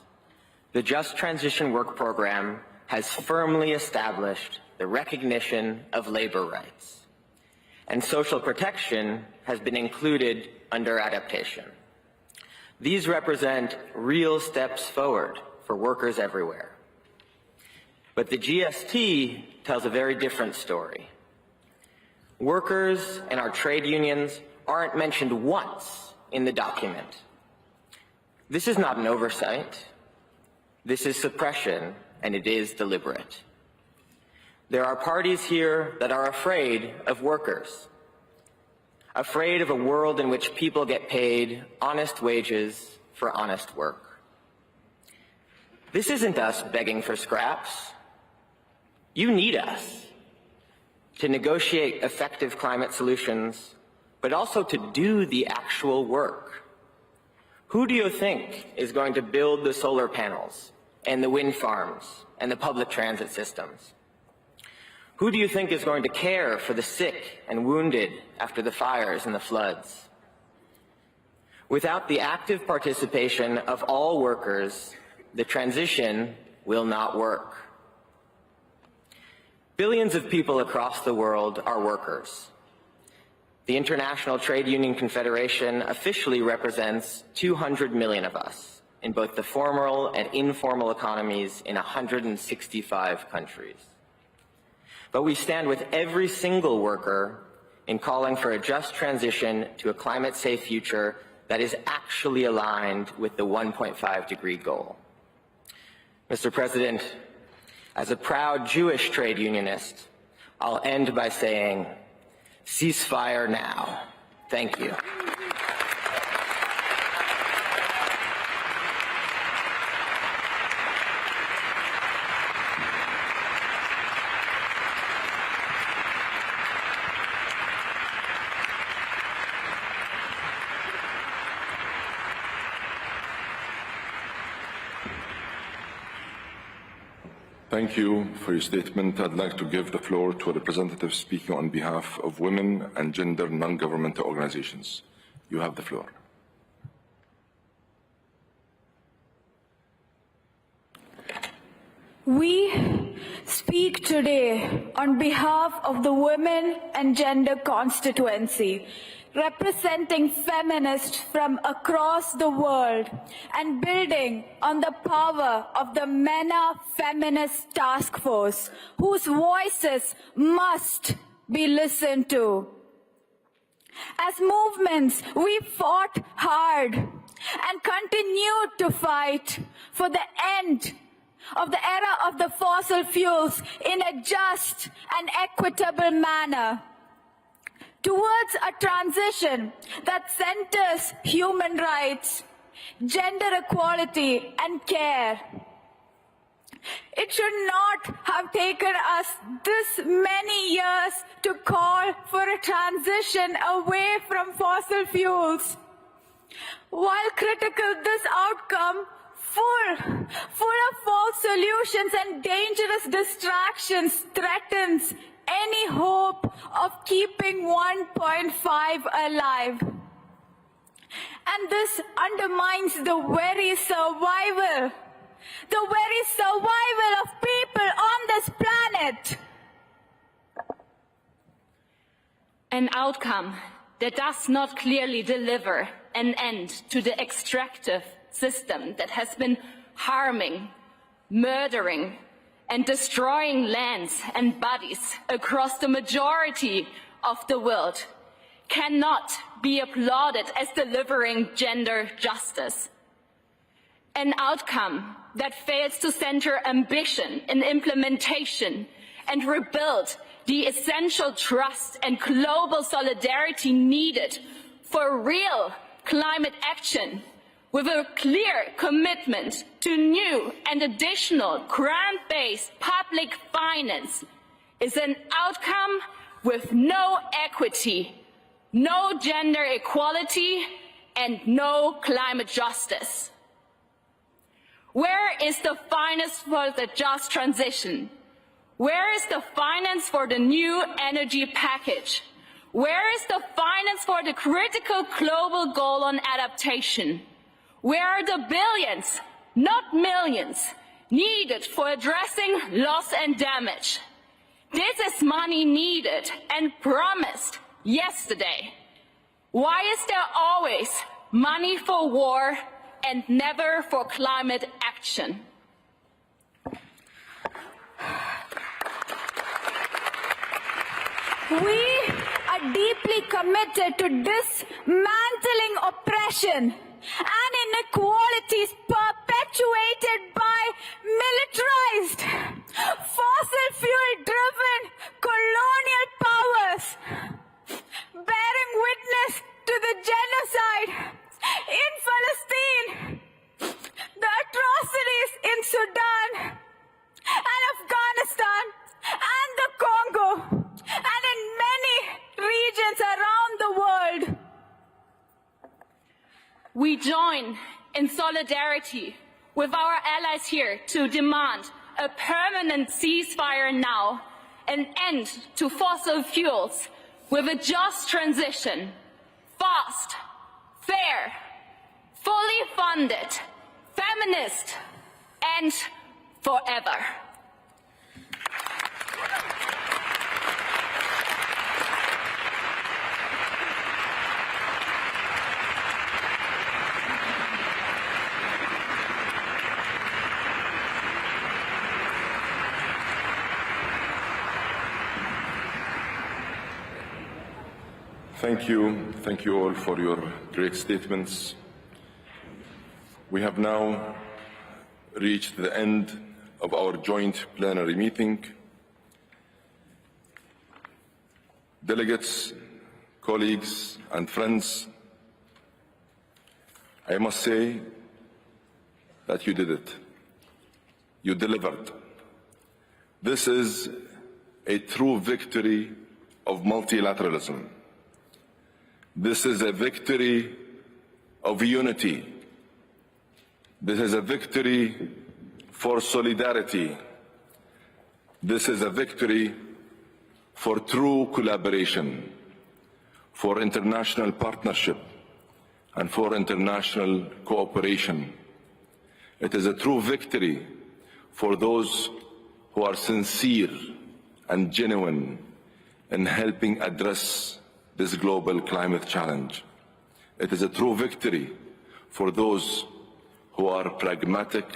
the Just Transition Work Program has firmly established the recognition of labor rights, and social protection has been included under adaptation. These represent real steps forward for workers everywhere. But the GST tells a very different story. Workers and our trade unions aren't mentioned once in the document. This is not an oversight. This is suppression, and it is deliberate. There are parties here that are afraid of workers, afraid of a world in which people get paid honest wages for honest work. This isn't us begging for scraps. You need us to negotiate effective climate solutions, but also to do the actual work. Who do you think is going to build the solar panels and the wind farms and the public transit systems? Who do you think is going to care for the sick and wounded after the fires and the floods? Without the active participation of all workers, the transition will not work. Billions of people across the world are workers. The International Trade Union Confederation officially represents 200 million of us in both the formal and informal economies in 165 countries. But we stand with every single worker in calling for a just transition to a climate-safe future that is actually aligned with the 1.5-degree goal. Mr. President, as a proud Jewish trade unionist, I'll end by saying, ceasefire now. Thank you. Thank you for your statement. I'd like to give the floor to a representative speaking on behalf of women and gender non-governmental organizations. You have the floor. We speak today on behalf of the Women and Gender Constituency, representing feminists from across the world and building on the power of the MENA Feminist Task Force, whose voices must be listened to. As movements, we fought hard and continue to fight for the end of the era of the fossil fuels in a just and equitable manner, towards a transition that centers human rights, gender equality, and care. It should not have taken us this many years to call for a transition away from fossil fuels. While critical, this outcome, full of false solutions and dangerous distractions, threatens any hope of keeping 1.5 alive. And this undermines the very survival of people on this planet. An outcome that does not clearly deliver an end to the extractive system that has been harming, murdering, and destroying lands and bodies across the majority of the world cannot be applauded as delivering gender justice. An outcome that fails to center ambition in implementation and rebuild the essential trust and global solidarity needed for real climate action, with a clear commitment to new and additional grant-based public finance, is an outcome with no equity, no gender equality, and no climate justice. Where is the finance for the just transition? Where is the finance for the new energy package? Where is the finance for the critical global goal on adaptation? Where are the billions, not millions, needed for addressing loss and damage? This is money needed and promised yesterday. Why is there always money for war and never for climate action? We are deeply committed to dismantling oppression and inequalities perpetuated by militarized, fossil fuel-driven colonial powers, bearing witness to the genocide in Palestine, the atrocities in Sudan and Afghanistan and the Congo, and in many regions around the world. We join in solidarity with our allies here to demand a permanent ceasefire now, an end to fossil fuels with a just transition, fast, fair, fully funded, feminist, and forever. Thank you all for your great statements. We have now reached the end of our joint plenary meeting. Delegates, colleagues, and friends, I must say that you did it. You delivered. This is a true victory of multilateralism. This is a victory of unity. This is a victory for solidarity. This is a victory for true collaboration, for international partnership, and for international cooperation. It is a true victory for those who are sincere and genuine in helping address this global climate challenge. It is a true victory for those who are pragmatic,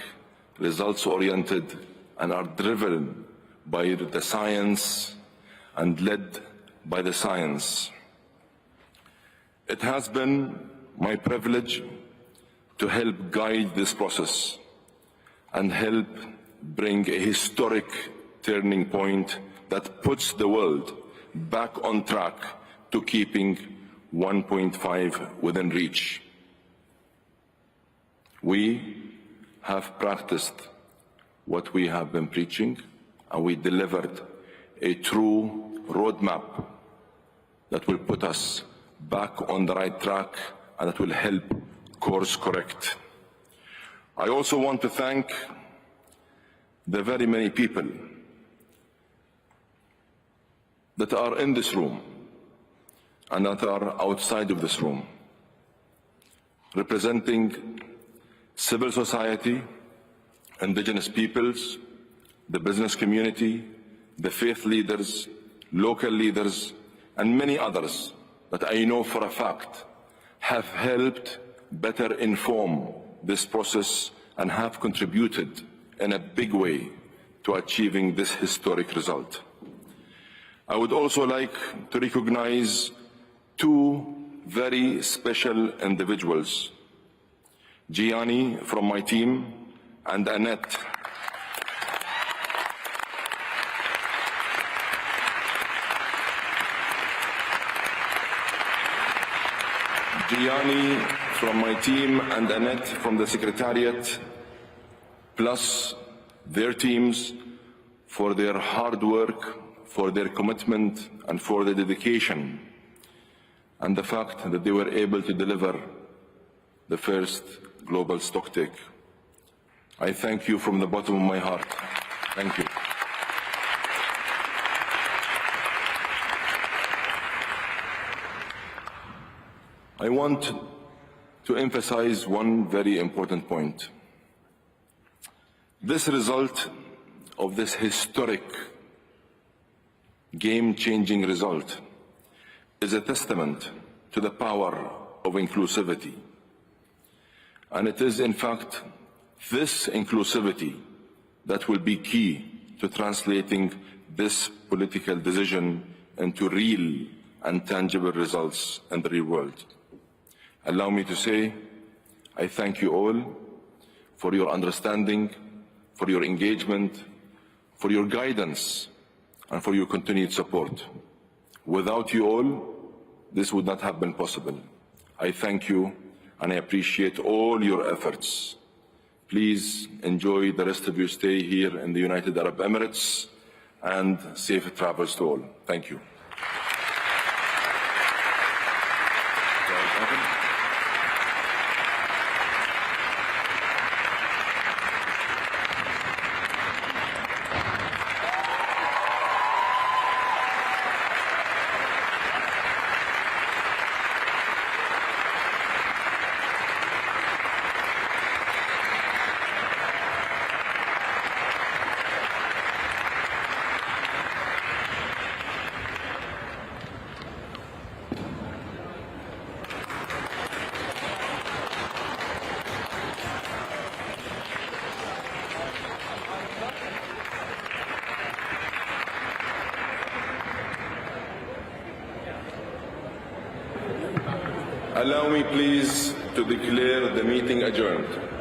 results-oriented, and are driven by the science and led by the science. It has been my privilege to help guide this process and help bring a historic turning point that puts the world back on track to keeping 1.5 within reach. We have practiced what we have been preaching, and we delivered a true roadmap that will put us back on the right track and that will help course correct. I also want to thank the very many people that are in this room and that are outside of this room, representing civil society, indigenous peoples, the business community, the faith leaders, local leaders, and many others that I know for a fact have helped better inform this process and have contributed in a big way to achieving this historic result. I would also like to recognize two very special individuals, Gianni from my team and Annette. Gianni from my team and Annette from the Secretariat, plus their teams, for their hard work, for their commitment, and for their dedication, and the fact that they were able to deliver the first global stocktake. I thank you from the bottom of my heart. Thank you. I want to emphasize one very important point. This result of this historic, game-changing result is a testament to the power of inclusivity. And it is, in fact, this inclusivity that will be key to translating this political decision into real and tangible results in the real world. Allow me to say, I thank you all for your understanding, for your engagement, for your guidance, and for your continued support. Without you all, this would not have been possible. I thank you, and I appreciate all your efforts. Please enjoy the rest of your stay here in the United Arab Emirates, and safe travels to all. Thank you. Allow me, please, to declare the meeting adjourned.